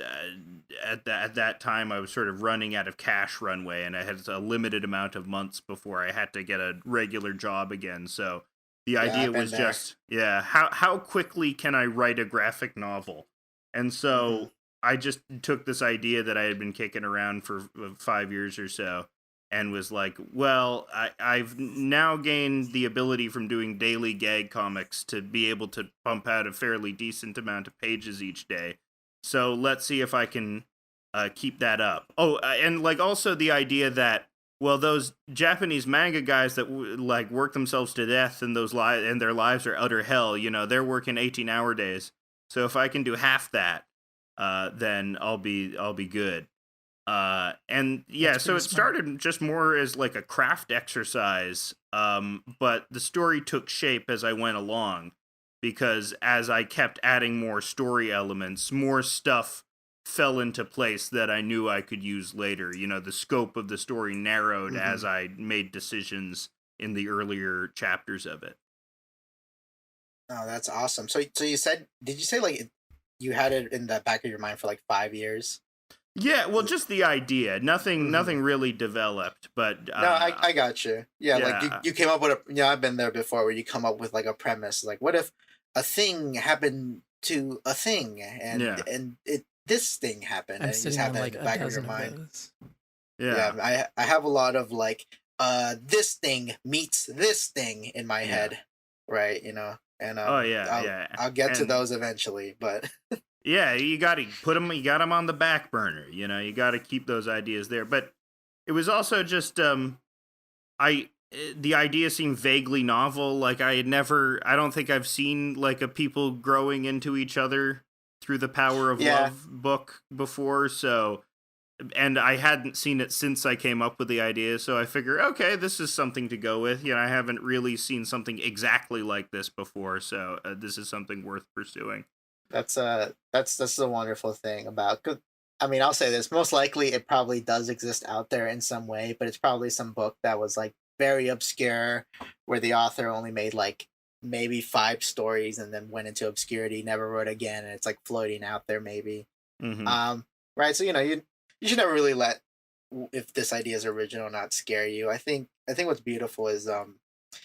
C: at that time I was sort of running out of cash runway, and I had a limited amount of months before I had to get a regular job again. So the
A: Yeah,
C: idea
A: I've been
C: was
A: there.
C: just, yeah, how quickly can I write a graphic novel? And
A: Mhm.
C: so I just took this idea that I had been kicking around for 5 years or so, and was like, well, I've now gained the ability from doing daily gag comics to be able to pump out a fairly decent amount of pages each day. So let's see if I can keep that up. Oh, and like also the idea that, well, those Japanese manga guys that like work themselves to death and and their lives are utter hell. They're working 18-hour days. So if I can do half that, then I'll be good. And yeah,
B: That's
C: so
B: pretty
C: it
B: smart.
C: started just more as like a craft exercise, but the story took shape as I went along, because as I kept adding more story elements, more stuff fell into place that I knew I could use later. The scope of the story narrowed as
A: Mhm.
C: I made decisions in the earlier chapters of it.
A: Oh, that's awesome. So did you say, like, you had it in the back of your mind for like 5 years?
C: Yeah, well, just the idea. Nothing
A: Mhm.
C: nothing really developed, but
A: No, I got you. Yeah, like
C: yeah.
A: you came up with I've been there before where you come up with like a premise, like, what if a thing happened to a thing, and
C: Yeah.
A: this thing happened,
B: I'm
A: and you just
B: sitting
A: have
B: on
A: that in
B: like
A: the
B: a
A: back of your
B: dozen of
A: mind.
B: those.
A: Yeah,
C: Yeah.
A: I have a lot of like this thing meets this thing in my
C: Yeah.
A: head, right? And
C: Oh yeah,
A: I'll
C: yeah.
A: I'll get to
C: And
A: those eventually, but
C: yeah, you got to put them. You got them on the back burner. You got to keep those ideas there. But it was also just the idea seemed vaguely novel. Like I had never. I don't think I've seen like a people growing into each other through the power of
A: yeah,
C: love book before. So, and I hadn't seen it since I came up with the idea. So I figure, okay, this is something to go with. I haven't really seen something exactly like this before. So this is something worth pursuing.
A: that's a wonderful thing about. I mean, I'll say this: most likely, it probably does exist out there in some way, but it's probably some book that was like very obscure, where the author only made like maybe 5 stories and then went into obscurity, never wrote again, and it's like floating out there maybe.
C: Mm-hmm.
A: Right. So you should never really let if this idea is original not scare you. I think what's beautiful is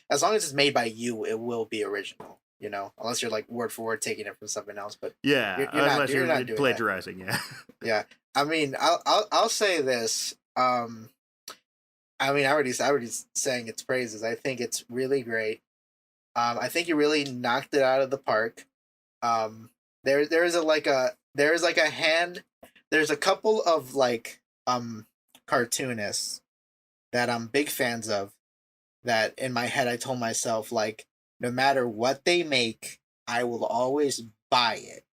A: as long as it's made by you, it will be original. Unless you're like word for word taking it from something else, but
C: Yeah, unless
A: you're
C: you're
A: not doing that.
C: plagiarizing. Yeah.
A: Yeah. I mean, I'll say this. I mean, I already saying its praises. I think it's really great. I think you really knocked it out of the park. There's a hand. There's a couple of like cartoonists that I'm big fans of. That in my head I told myself like, no matter what they make, I will always buy it,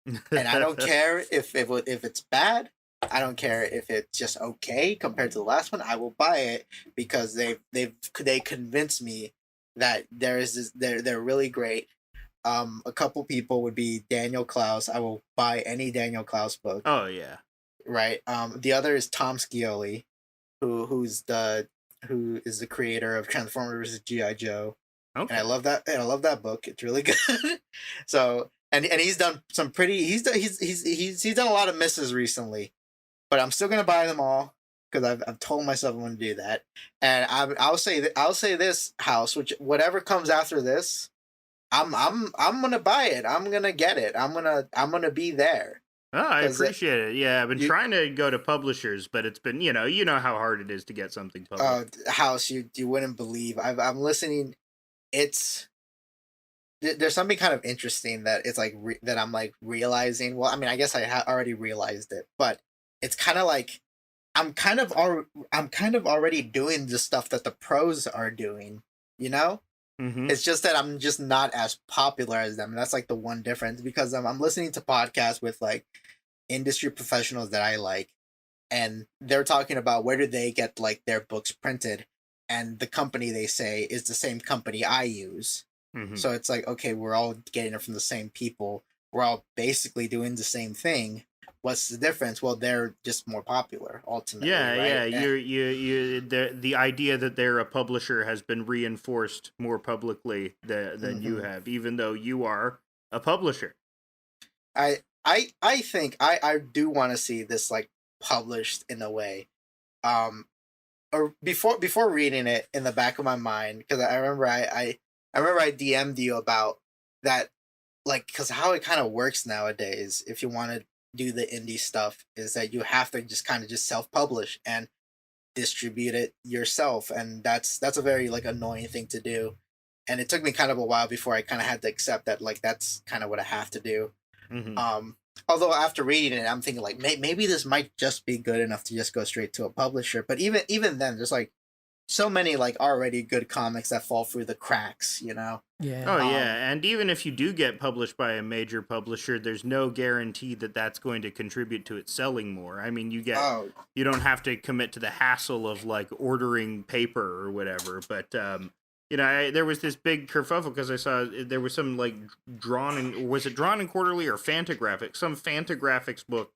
A: and I don't care if it's bad. I don't care if it's just okay compared to the last one. I will buy it because they convinced me that they're really great. A couple people would be Daniel Klaus. I will buy any Daniel Klaus book.
C: Oh yeah.
A: Right. The other is Tom Scioli, who is the creator of Transformers GI Joe.
C: Okay.
A: And I love that. And I love that book. It's really good. So and he's done some pretty. He's done a lot of misses recently, but I'm still gonna buy them all because I've told myself I'm gonna do that. And I'll say this House, which whatever comes after this, I'm gonna buy it. I'm gonna get it. I'm gonna be there.
C: Oh, I appreciate it. Yeah, I've been trying to go to publishers, but it's been you know how hard it is to get something published.
A: House, you wouldn't believe. I'm listening. There's something kind of interesting that it's like that I'm like realizing. Well, I mean, I guess I already realized it, but it's kind of like I'm kind of already doing the stuff that the pros are doing.
C: Mm-hmm.
A: It's just that I'm just not as popular as them. And that's like the one difference because I'm listening to podcasts with like industry professionals that I like, and they're talking about where do they get like their books printed, and the company they say is the same company I use.
C: Mm-hmm.
A: So it's like, okay, we're all getting it from the same people. We're all basically doing the same thing. What's the difference? Well, they're just more popular ultimately.
C: Yeah,
A: right?
C: yeah. The idea that they're a publisher has been reinforced more publicly than you have, even though you are a publisher.
A: I think I do want to see this like published in a way. Or before reading it in the back of my mind, because I remember I DM'd you about that, like, because how it kind of works nowadays, if you want to do the indie stuff, is that you have to just kind of just self-publish and distribute it yourself, and that's a very like annoying thing to do, and it took me kind of a while before I kind of had to accept that like that's kind of what I have to do.
C: Mm-hmm.
A: Although after reading it, I'm thinking like maybe this might just be good enough to just go straight to a publisher, but even then, there's like so many like already good comics that fall through the cracks,
B: Yeah.
C: Oh yeah, and even if you do get published by a major publisher, there's no guarantee that that's going to contribute to it selling more. I mean, you don't have to commit to the hassle of like ordering paper or whatever. But there was this big kerfuffle because I saw there was some like Drawn in Quarterly or Fantagraphics? Some Fantagraphics book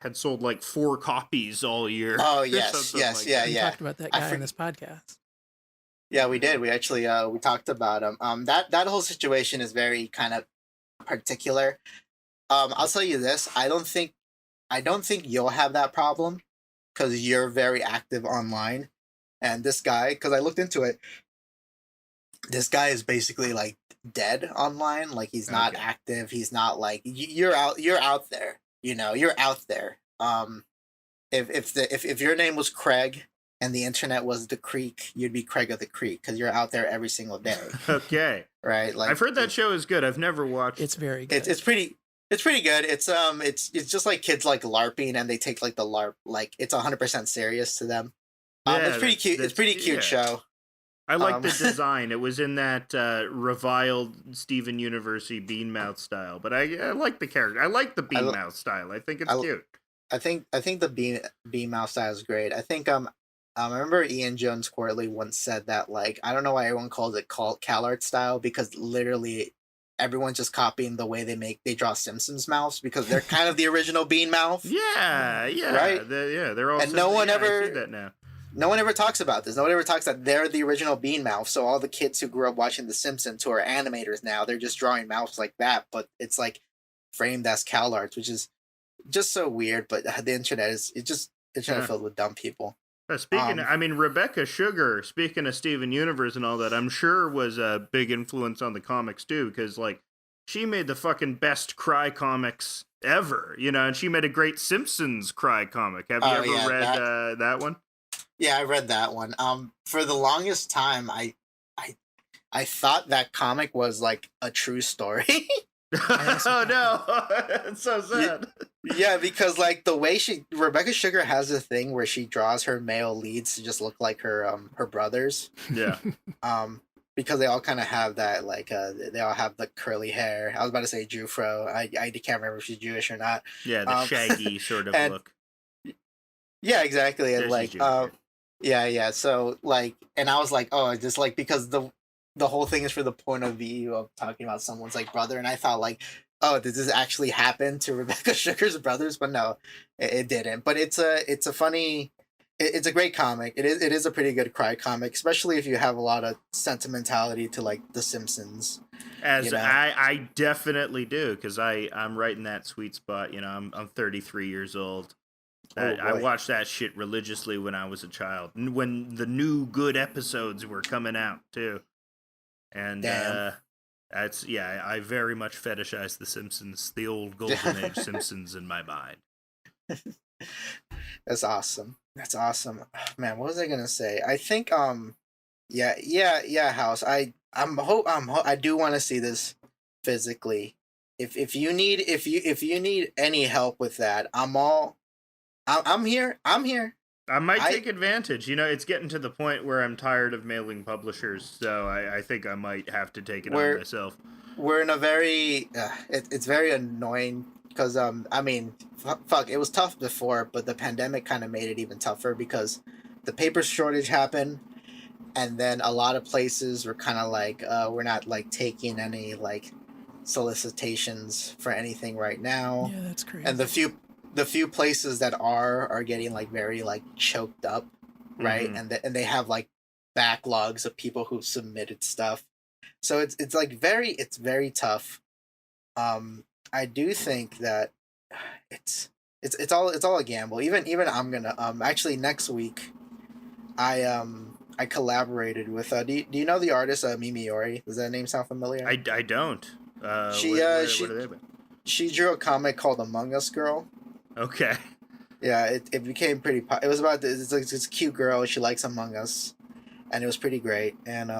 C: had sold like 4 copies all year.
A: Oh yes, yes,
C: like
B: We talked about that guy in this podcast.
A: Yeah, we did. We actually we talked about him. That whole situation is very kind of particular. I'll tell you this. I don't think you'll have that problem because you're very active online, and this guy, because I looked into it, this guy is basically like dead online. Like he's not active. He's not like you're out there. You're out there. If your name was Craig and the internet was the Creek, you'd be Craig of the Creek because you're out there every single day.
C: Okay.
A: Right. Like
C: I've heard that show is good. I've never watched.
B: It's very good.
A: It's pretty good. It's just like kids like LARPing, and they take like the LARP like it's 100% serious to them. It's pretty cute. It's pretty cute show.
C: I like the design. It was in that reviled Steven Universe Beanmouth style, but I like the character. I like the Beanmouth style. I think it's cute.
A: I think the Beanmouth style is great. I think I remember Ian Jones Quarterly once said that like I don't know why everyone calls it CalArt style because literally everyone's just copying the way they draw Simpsons mouths because they're kind of the original Bean mouth.
C: Yeah,
A: right.
C: They're all.
A: And no one ever.
C: I see that now.
A: no one ever talks about this. No one ever talks that they're the original Bean Mouth. So all the kids who grew up watching The Simpsons, who are animators now, they're just drawing mouths like that, but it's like framed as cal arts, which is just so weird. But the internet is
C: Yeah.
A: filled with dumb people.
C: Speaking, I mean, Rebecca Sugar, speaking of Steven Universe and all that, I'm sure was a big influence on the comics too, because like she made the fucking best Cry comics ever, you know, and she made a great Simpsons Cry comic. Have you
A: Oh,
C: ever
A: yeah,
C: read that one?
A: Yeah, I read that one. For the longest time, I thought that comic was like a true story.
C: Oh no, it's so sad.
A: Yeah, because like the way Rebecca Sugar has a thing where she draws her male leads to just look like her brothers.
C: Yeah,
A: Because they all kind of have that like they all have the curly hair. I was about to say Jufro. I can't remember if she's Jewish or not.
C: yeah, the shaggy sort of
A: and-
C: look.
A: Yeah, exactly. And
C: Yeah, she's
A: like
C: Jewish.
A: yeah. So like, and I was like, oh, just like because the whole thing is for the point of view of talking about someone's like brother, and I thought like, oh, did this actually happen to Rebecca Sugar's brothers? But no, it didn't. But it's a funny, it's a great comic. It is a pretty good cry comic, especially if you have a lot of sentimentality to like The Simpsons.
C: As
A: you know?
C: I definitely do, because I'm right in that sweet spot. You know, I'm 33 years old. I
A: boy.
C: watched that shit religiously when I was a child, when the new good episodes were coming out too. And
A: Damn.
C: I very much fetishize The Simpsons, the old golden age Simpsons in my mind.
A: That's awesome. That's awesome. Man, what was I gonna say? I think yeah, House. I do want to see this physically. If you need any help with that, I'm here. I'm here.
C: I might take advantage. You know, it's getting to the point where I'm tired of mailing publishers, so I think I might have to take it on myself.
A: We're in a very it's very annoying because I mean fuck, it was tough before, but the pandemic kind of made it even tougher because the paper shortage happened, and then a lot of places were kind of like we're not like taking any like solicitations for anything right now.
B: Yeah, that's crazy.
A: And the few places that are getting like very like choked up, right?
C: Mhm.
A: And they have like backlogs of people who've submitted stuff, so it's like very tough. I do think that it's all a gamble. Even I'm gonna actually next week I collaborated with do you know the artist Mimi Ori? Does that name sound familiar?
C: I don't.
A: She
C: what are
A: she
C: they about?
A: she drew a comic called Among Us Girl.
C: Okay.
A: Yeah, it became pretty. It was about it's like this cute girl. She likes Among Us, and it was pretty great. And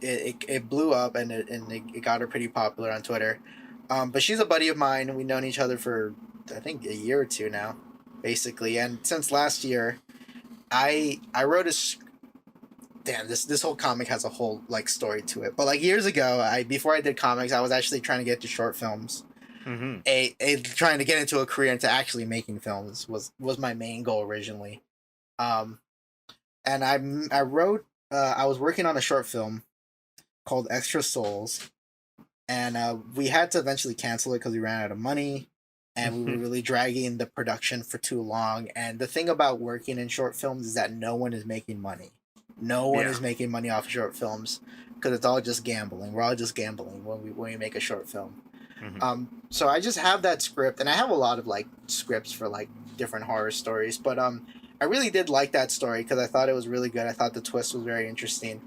A: it blew up, and it got her pretty popular on Twitter. But she's a buddy of mine. We've known each other for I think a year or two now, basically. And since last year, I wrote damn, this whole comic has a whole like story to it. But like years ago, before I did comics, I was actually trying to get to short films.
C: Mm-hmm.
A: Trying to get into a career into actually making films was my main goal originally. And I wrote I was working on a short film called Extra Souls, and we had to eventually cancel it because we ran out of money, and we were really dragging the production for too long. And the thing about working in short films is that no one is making money. No one is making money off of short films because it's all just gambling. We're all just gambling when we make a short film.
C: Mm-hmm.
A: So I just have that script, and I have a lot of like scripts for like different horror stories, but I really did like that story because I thought it was really good. I thought the twist was very interesting.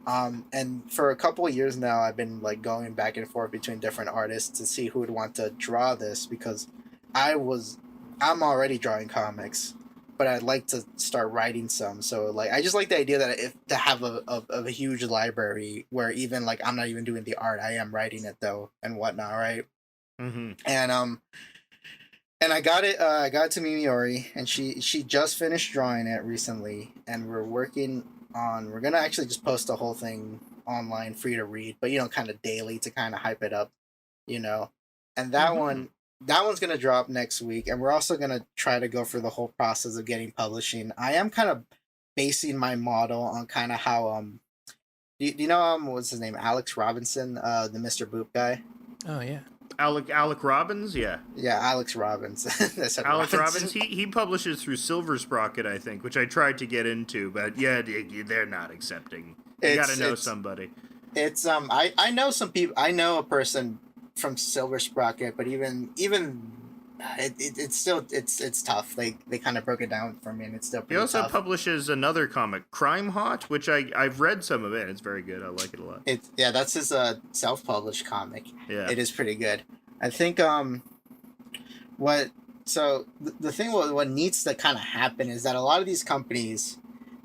A: And for a couple of years now, I've been like going back and forth between different artists to see who would want to draw this because I'm already drawing comics, but I'd like to start writing some. So like I just like the idea that to have a huge library where even like I'm not even doing the art, I am writing it though and whatnot, right?
C: Mm-hmm.
A: And I got it to Mimi Ori, and she just finished drawing it recently, and we're gonna actually just post the whole thing online free to read, but kind of daily to kind of hype it up, and that one's gonna drop next week, and we're also gonna try to go through the whole process of getting publishing. I am kind of basing my model on kind of how do you know what's his name, Alex Robinson, the Mr. Boop guy?
B: Oh yeah.
C: Alec Robbins, yeah.
A: Yeah, Alex Robbins. I said
C: Alex
A: Robbins.
C: Robbins, he publishes through Silver Sprocket, I think, which I tried to get into, but yeah, they're not accepting. You got to know somebody.
A: It's I know some people. I know a person from Silver Sprocket, but even it's still it's tough. They kind of broke it down for me, and it's still
C: He
A: pretty
C: also
A: tough.
C: publishes another comic, Crime Hot, which I've read some of it. It's very good. I like it a lot.
A: Yeah, that's his self-published comic.
C: Yeah.
A: It is pretty good. I think what so the thing what needs to kind of happen is that a lot of these companies,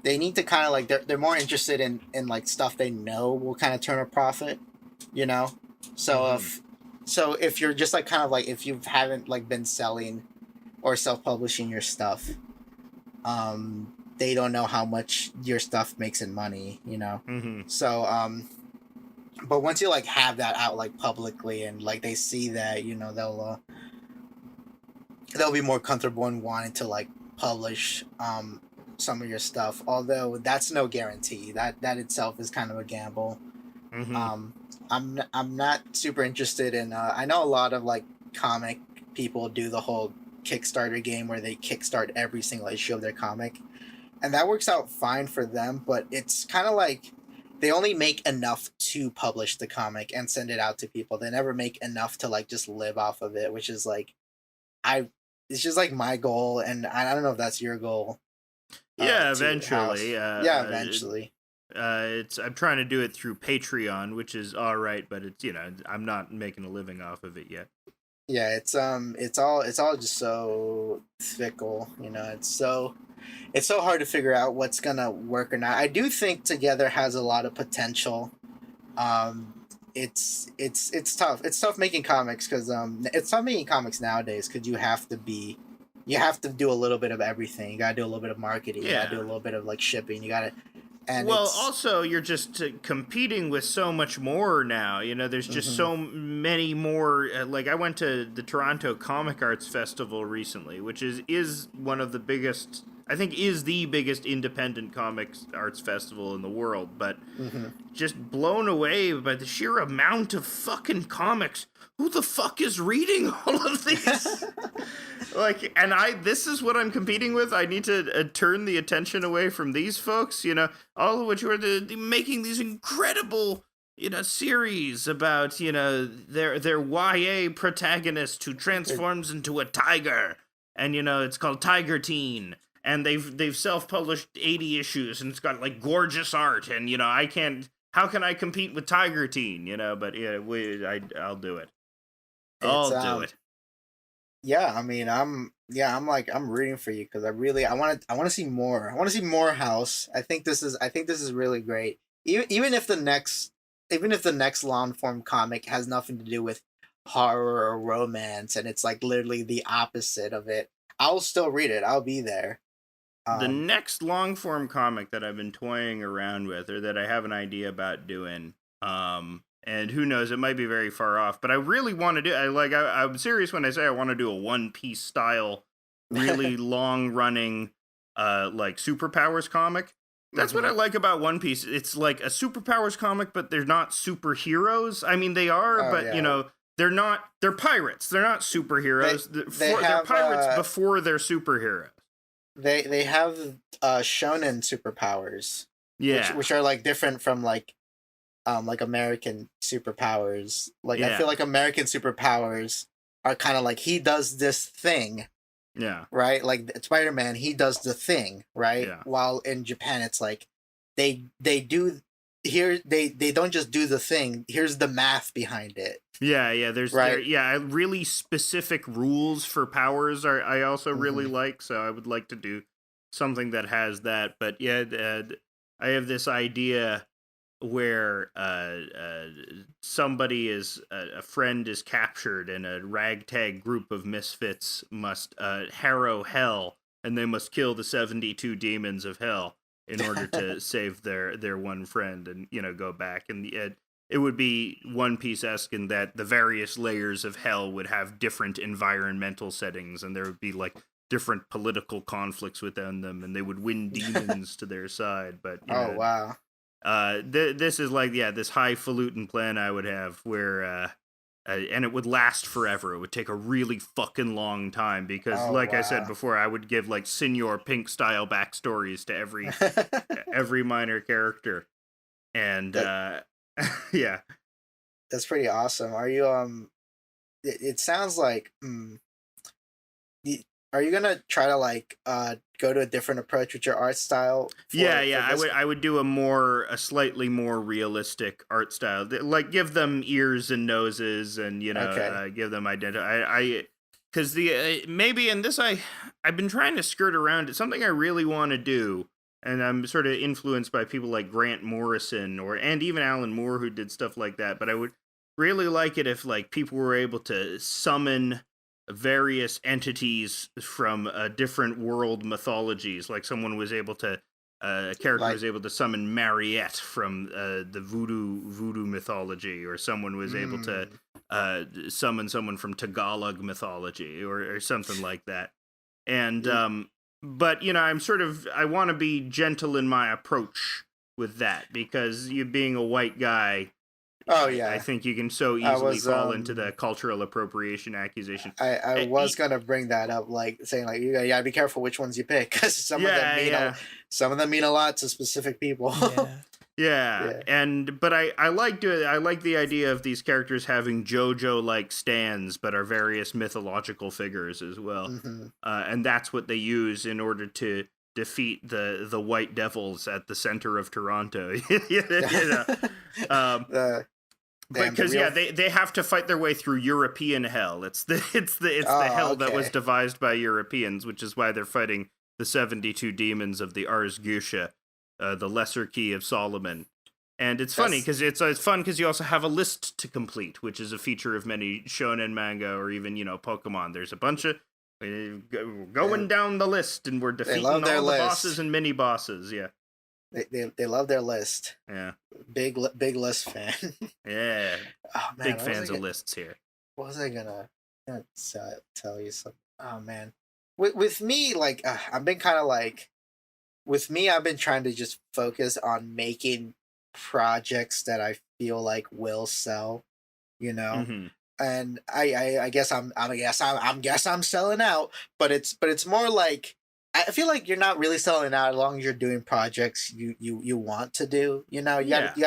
A: they need to kind of like they're more interested in like stuff they know will kind of turn a profit, you know. So if you're just like kind of like if you haven't like been selling or self-publishing your stuff, they don't know how much your stuff makes in money, you know. So but once you like have that out like publicly and like they see that, you know, they'll be more comfortable in wanting to like publish some of your stuff, although that's no guarantee. That itself is kind of a gamble. I'm not super interested in I know a lot of like comic people do the whole Kickstarter game where they kickstart every single issue of their comic, and that works out fine for them, but it's kind of like they only make enough to publish the comic and send it out to people. They never make enough to like just live off of it, which is like it's just like my goal, and I don't know if that's your goal.
C: Yeah, eventually.
A: Yeah, eventually.
C: I'm trying to do it through Patreon, which is all right, but it's I'm not making a living off of it yet.
A: Yeah, it's all just so fickle, you know. It's so hard to figure out what's gonna work or not. I do think Together has a lot of potential. It's tough. It's tough making comics because it's tough making comics nowadays because you have to do a little bit of everything. You gotta do a little bit of marketing. You gotta do a little bit of like shipping. You gotta. And
C: also you're just competing with so much more now. You know, there's just so many more. Like I went to the Toronto Comic Arts Festival recently, which is one of the biggest. I think is the biggest independent comics arts festival in the world, but just blown away by the sheer amount of fucking comics. Who the fuck is reading all of these? Like, and this is what I'm competing with. I need to turn the attention away from these folks, you know, all of which are making these incredible, you know, series about, you know, their YA protagonist who transforms into a tiger. And, you know, it's called Tiger Teen. And they've self-published 80 issues, and it's got like gorgeous art, and you know how can I compete with Tiger Teen, you know? But yeah, I'll do it. I'll do it.
A: Yeah, I mean, I'm rooting for you because I want to see more. I want to see more House. I think this is really great. Even if the next long form comic has nothing to do with horror or romance, and it's like literally the opposite of it, I'll still read it. I'll be there.
C: The next long form comic that I've been toying around with, or that I have an idea about doing, and who knows, it might be very far off, but I really want to do. I'm serious when I say I want to do a One Piece style, really long running, like superpowers comic. That's what I like about One Piece. It's like a superpowers comic, but they're not superheroes. I mean, they are, but you know. They're not. They're pirates. They're not superheroes. They're pirates before they're superheroes.
A: They have shonen superpowers.
C: Yeah,
A: which are like different from like American superpowers. Like I feel like American superpowers are kind of like he does this thing.
C: Yeah.
A: Right. Like Spider-Man, he does the thing. Right.
C: Yeah.
A: While in Japan, it's like they do. Here they don't just do the thing. Here's the math behind it.
C: Yeah. There's really specific rules for powers. I also really like. So I would like to do something that has that. But yeah, I have this idea where somebody a friend is captured, and a ragtag group of misfits must harrow hell, and they must kill the 72 demons of hell in order to save their one friend, and you know, go back. And it would be One Piece-esque in that the various layers of hell would have different environmental settings, and there would be like different political conflicts within them, and they would win demons to their side. But
A: wow.
C: This is like this highfalutin plan I would have where and it would last forever. It would take a really fucking long time because,
A: Oh
C: like I said
A: wow.
C: before, I would give like Senor Pink style backstories to every minor character, and
A: that
C: yeah,
A: that's pretty awesome. Are you it sounds like are you gonna try to like go to a different approach with your art style for
C: yeah. I
A: this?
C: would do a slightly more realistic art style, like give them ears and noses, and
A: Okay.
C: give them identity. Because the maybe in this I've been trying to skirt around it. Something I really want to do, and I'm sort of influenced by people like Grant Morrison and even Alan Moore who did stuff like that. But I would really like it if like people were able to summon various entities from different world mythologies. Like someone was able to, a character
A: Like
C: was able to summon Mariette from the voodoo mythology, or someone was able to
A: mm,
C: summon someone from Tagalog mythology, or something like that. And
A: y-
C: but I want to be gentle in my approach with that, because you being a white guy,
A: oh
C: I
A: yeah.
C: think you can so
A: I
C: easily
A: was
C: fall into the cultural appropriation accusation.
A: I
C: Eh,
A: was
C: e-
A: gonna bring that up, like saying like you gotta be careful which ones you pick because
C: Yeah, yeah,
A: some of them mean a lot to specific people.
B: Yeah.
C: yeah.
A: Yeah.
C: But I like the idea of these characters having JoJo like stands, but are various mythological figures as well,
A: hmm
C: and that's what they use in order to defeat the white devils at the center of Toronto. Um,
A: the damn the
C: because
A: real.
C: yeah, they have to fight their way through European hell. It's the
A: Oh
C: hell that was
A: okay.
C: devised by Europeans, which is why they're fighting the 72 demons of the Ars Goetia, the Lesser Key of Solomon. And it's funny
A: That's
C: because it's fun because you also have a list to complete, which is a feature of many shonen manga or even Pokemon. There's a bunch of we're
A: they,
C: going down the list, and we're
A: they love
C: defeating
A: their
C: all the bosses
A: list.
C: and mini bosses. Yeah,
A: They love their list.
C: yeah,
A: Big list fan.
C: yeah.
A: Oh man,
C: Big fans of lists here.
A: what was I gonna tell you something? Oh man, with me like I've been kind of like with me I've been trying to just focus on making projects that I feel like will sell, you know.
C: Hmm.
A: And I guess I'm selling out, but it's more like I feel like you're not really selling out as long as you're doing projects you want to do. You know,
C: Yeah.
A: you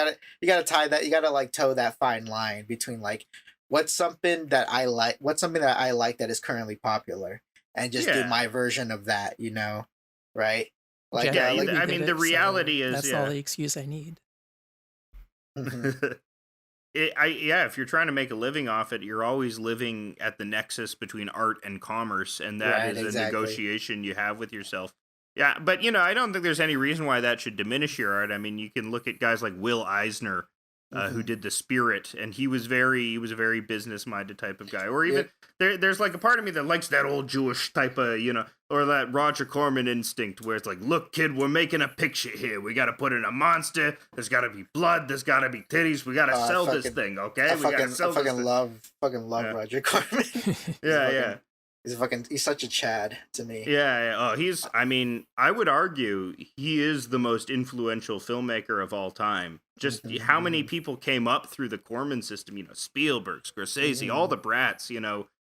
A: gotta tie that, you gotta like toe that fine line between like what's something that I like that is currently popular, and just do
C: Yeah.
A: my version of that. You know, right? Like
C: Yeah,
B: Jeff
A: like
B: already
C: I
B: did
C: mean, the
B: it, so
C: reality is,
B: that's all
C: yeah.
B: the excuse I need.
A: mhm,
C: Yeah, if you're trying to make a living off it, you're always living at the nexus between art and commerce, and that
A: right,
C: is a
A: exactly.
C: negotiation you have with yourself. Yeah, but I don't think there's any reason why that should diminish your art. I mean, you can look at guys like Will Eisner, who
A: hmm
C: did The Spirit, and he was a very business minded type of guy. Or
A: Yeah,
C: even there's like a part of me that likes that old Jewish type of or that Roger Corman instinct where it's like, look, kid, we're making a picture here. We got to put in a monster. There's got to be blood. There's got to be titties. We got to
A: oh,
C: sell this thing, okay? We got to
A: I
C: sell this thing.
A: fucking love
C: Yeah,
A: Roger Corman. he's a
C: yeah, yeah.
A: fucking he's such a Chad to me.
C: Yeah. Oh, I mean, I would argue he is the most influential filmmaker of all time. Just how many
A: Mhm,
C: people came up through the Corman system? Spielberg, Scorsese, all
A: mhm,
C: the brats.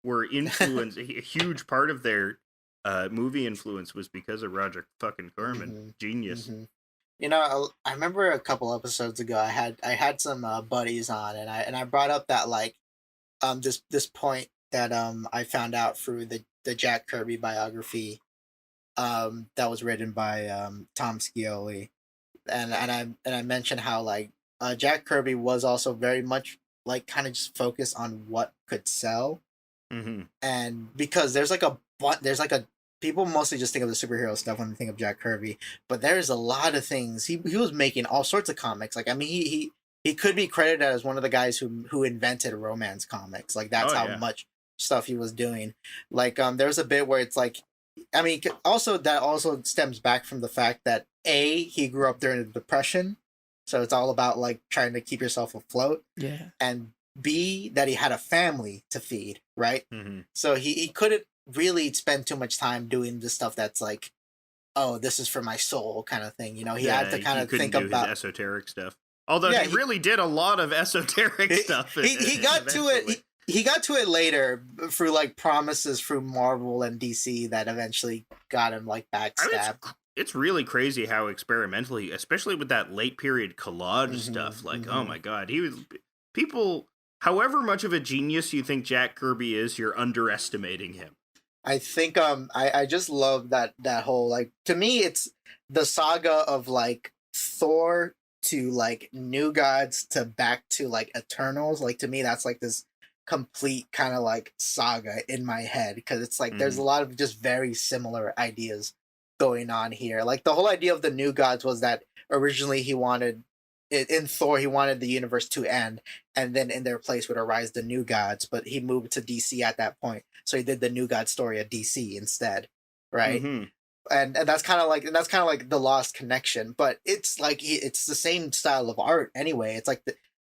C: Were influenced. A huge part of their movie influence was because of Roger fucking Corman.
A: mhm,
C: Genius.
A: mhm. You know, I remember a couple episodes ago, I had some buddies on, and I brought up that like this point that I found out through the Jack Kirby biography that was written by Tom Scioli, and I mentioned how like Jack Kirby was also very much like kind of just focused on what could sell,
C: Hmm.
A: and because there's like a people mostly just think of the superhero stuff when they think of Jack Kirby, but there's a lot of things he was making all sorts of comics. Like I mean he could be credited as one of the guys who invented romance comics. Like that's
C: Oh
A: how
C: yeah.
A: much stuff he was doing. Like there's a bit where it's like I mean also that also stems back from the fact that he grew up during the depression, so it's all about like trying to keep yourself afloat,
B: Yeah.
A: and B, that he had a family to feed, right?
C: Hmm.
A: So he couldn't really spend too much time doing the stuff that's like, oh, this is for my soul kind of thing. You know, he had
C: Yeah,
A: to kind
C: he
A: of
C: couldn't
A: think
C: do his
A: about
C: esoteric stuff. Although
A: Yeah,
C: he really did a lot of esoteric stuff.
A: He got to it. He got to it later through like promises through Marvel and DC that eventually got him like backstabbed.
C: It's really crazy how experimentally, especially with that late period collage stuff. Like, oh my god, people. However much of a genius you think Jack Kirby is, you're underestimating him.
A: I think I just love that whole, like, to me it's the saga of like Thor to like New Gods to back to like Eternals. Like, to me that's like this complete kind of like saga in my head, because it's like there's a lot of just very similar ideas going on here. Like, the whole idea of the New Gods was that originally he wanted in Thor, he wanted the universe to end, and then in their place would arise the New Gods. But he moved to DC at that point, so he did the New God story at DC instead, right? And that's kind of like the Lost Connection. But it's like it's the same style of art anyway. It's like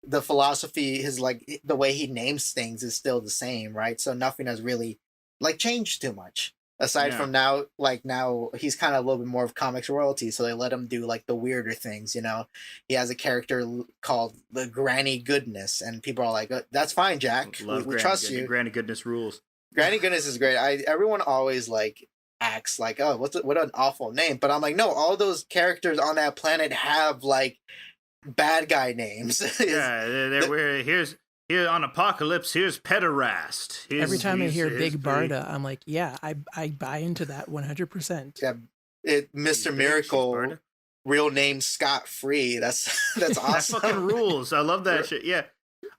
A: the philosophy, his like the way he names things is still the same, right? So nothing has really like changed too much. Aside from now he's kind of a little bit more of comics royalty, so they let him do like the weirder things, you know. He has a character called the Granny Goodness, and people are like, "That's fine, Jack. We trust you."
C: Granny Goodness rules.
A: Granny Goodness is great. Everyone always like acts like, "Oh, what an awful name," but I'm like, no, all those characters on that planet have like bad guy names.
C: Here on Apocalypse, here's Pederast.
B: Every time I hear Big Barda, I'm like, yeah, I buy into that 100%.
A: Yeah, Mr. Miracle, real name Scott Free. That's awesome.
C: That fucking rules. I love that shit. Yeah,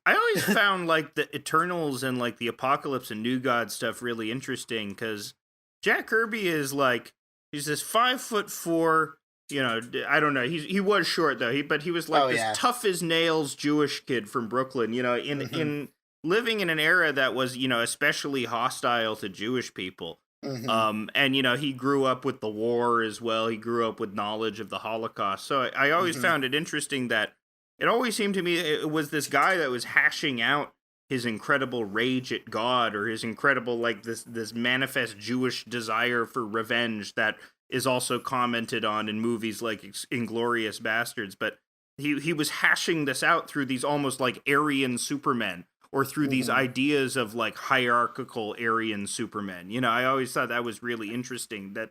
C: I always found like the Eternals and like the Apocalypse and New God stuff really interesting, because Jack Kirby is like, he's this 5'4", you know, I don't know. He was short though. But he was like this tough as nails Jewish kid from Brooklyn. You know, in living in an era that was, you know, especially hostile to Jewish people. And you know, he grew up with the war as well. He grew up with knowledge of the Holocaust. So I always found it interesting that it always seemed to me it was this guy that was hashing out his incredible rage at God, or his incredible like this manifest Jewish desire for revenge that is also commented on in movies like Inglourious Bastards. But he was hashing this out through these almost like Aryan Supermen, or through these ideas of like hierarchical Aryan Supermen. You know, I always thought that was really interesting, that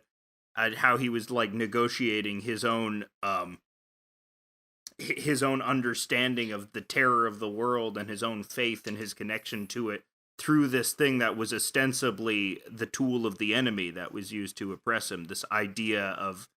C: how he was like negotiating his own understanding of the terror of the world and his own faith and his connection to it through this thing that was ostensibly the tool of the enemy that was used to oppress him. This idea of,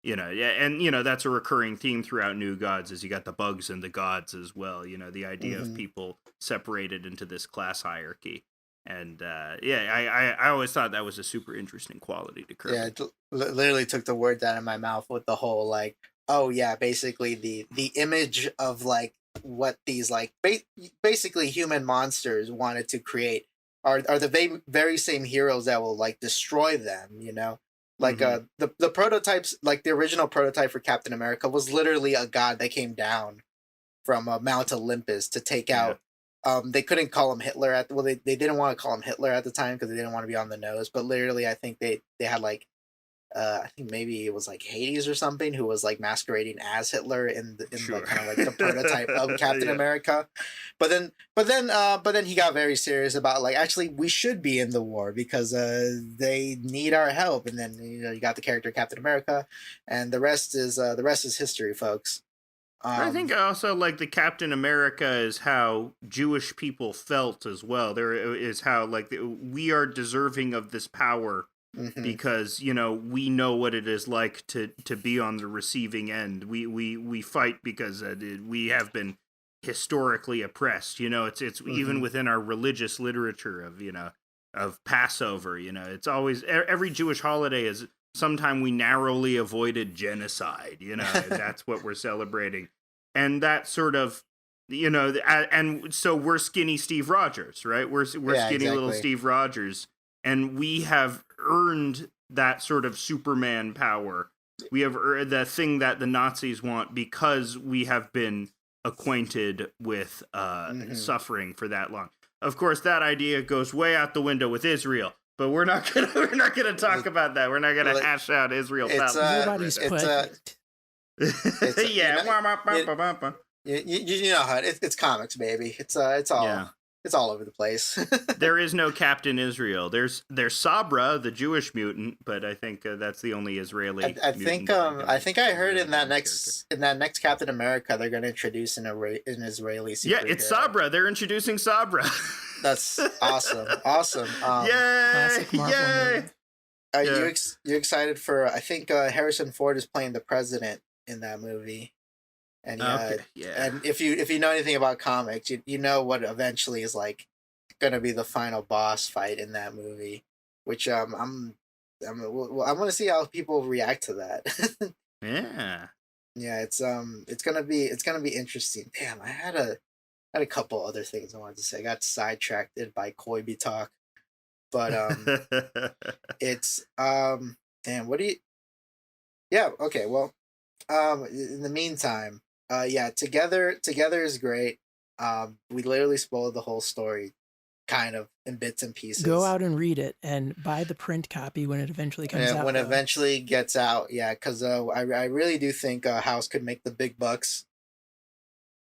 C: you know, and, you know, that's a recurring theme throughout New Gods, is you got the bugs and the gods as well. You know, the idea of people separated into this class hierarchy. And, I always thought that was a super interesting quality to Kirby.
A: Yeah, it literally took the words out of my mouth with the whole, like, oh yeah, basically the image of like what these like basically human monsters wanted to create are the very same heroes that will like destroy them, you know. Like the prototypes, like the original prototype for Captain America was literally a god that came down from Mount Olympus to take out they couldn't call him Hitler they didn't want to call him Hitler at the time because they didn't want to be on the nose, but literally I think they had like I think maybe it was like Hades or something, who was like masquerading as Hitler in the kind of like the prototype of Captain America. But then he got very serious about like, actually we should be in the war because they need our help. And then, you know, you got the character Captain America, and the rest is history, folks.
C: I think also like the Captain America is how Jewish people felt as well. There is how like we are deserving of this power. Because, you know, we know what it is like to be on the receiving end. We fight because we have been historically oppressed. You know, it's even within our religious literature of, you know, of Passover. You know, it's always every Jewish holiday is sometime we narrowly avoided genocide. You know, that's what we're celebrating, and that sort of, you know, and so we're skinny Steve Rogers, right? We're skinny little Steve Rogers. And we have earned that sort of Superman power. We have earned the thing that the Nazis want because we have been acquainted with suffering for that long. Of course, that idea goes way out the window with Israel, but we're not gonna talk about that. We're not gonna hash out Israel.
B: Nobody's put.
C: Yeah.
A: You know how it's comics, baby. It's all
C: Yeah.
A: it's all over the place.
C: There is no Captain Israel. There's Sabra, the Jewish mutant, but I think that's the only Israeli.
A: I
C: mutant
A: think I think I heard in that
C: character.
A: next Captain America they're going to introduce an Israeli superhero.
C: Yeah, it's Sabra. They're introducing Sabra.
A: That's awesome. Awesome.
C: Yay!
B: Classic Marvel
C: Yay!
B: move.
A: Are
C: Yeah.
A: you excited for? I think Harrison Ford is playing the president in that movie, and
C: Okay, yeah.
A: and if you know anything about comics, you know what eventually is like going to be the final boss fight in that movie, which I want to see how people react to that.
C: Yeah.
A: Yeah, it's gonna be interesting. Damn, I had a couple other things I wanted to say. I got sidetracked by Koibi talk, but it's damn. What do you? Yeah. Okay. Well, in the meantime, yeah. Together is great. We literally spoiled the whole story, kind of in bits and pieces.
B: Go out and read it and buy the print copy when it eventually comes out.
A: When it
B: though.
A: eventually gets out, yeah, because I really do think House could make the big bucks.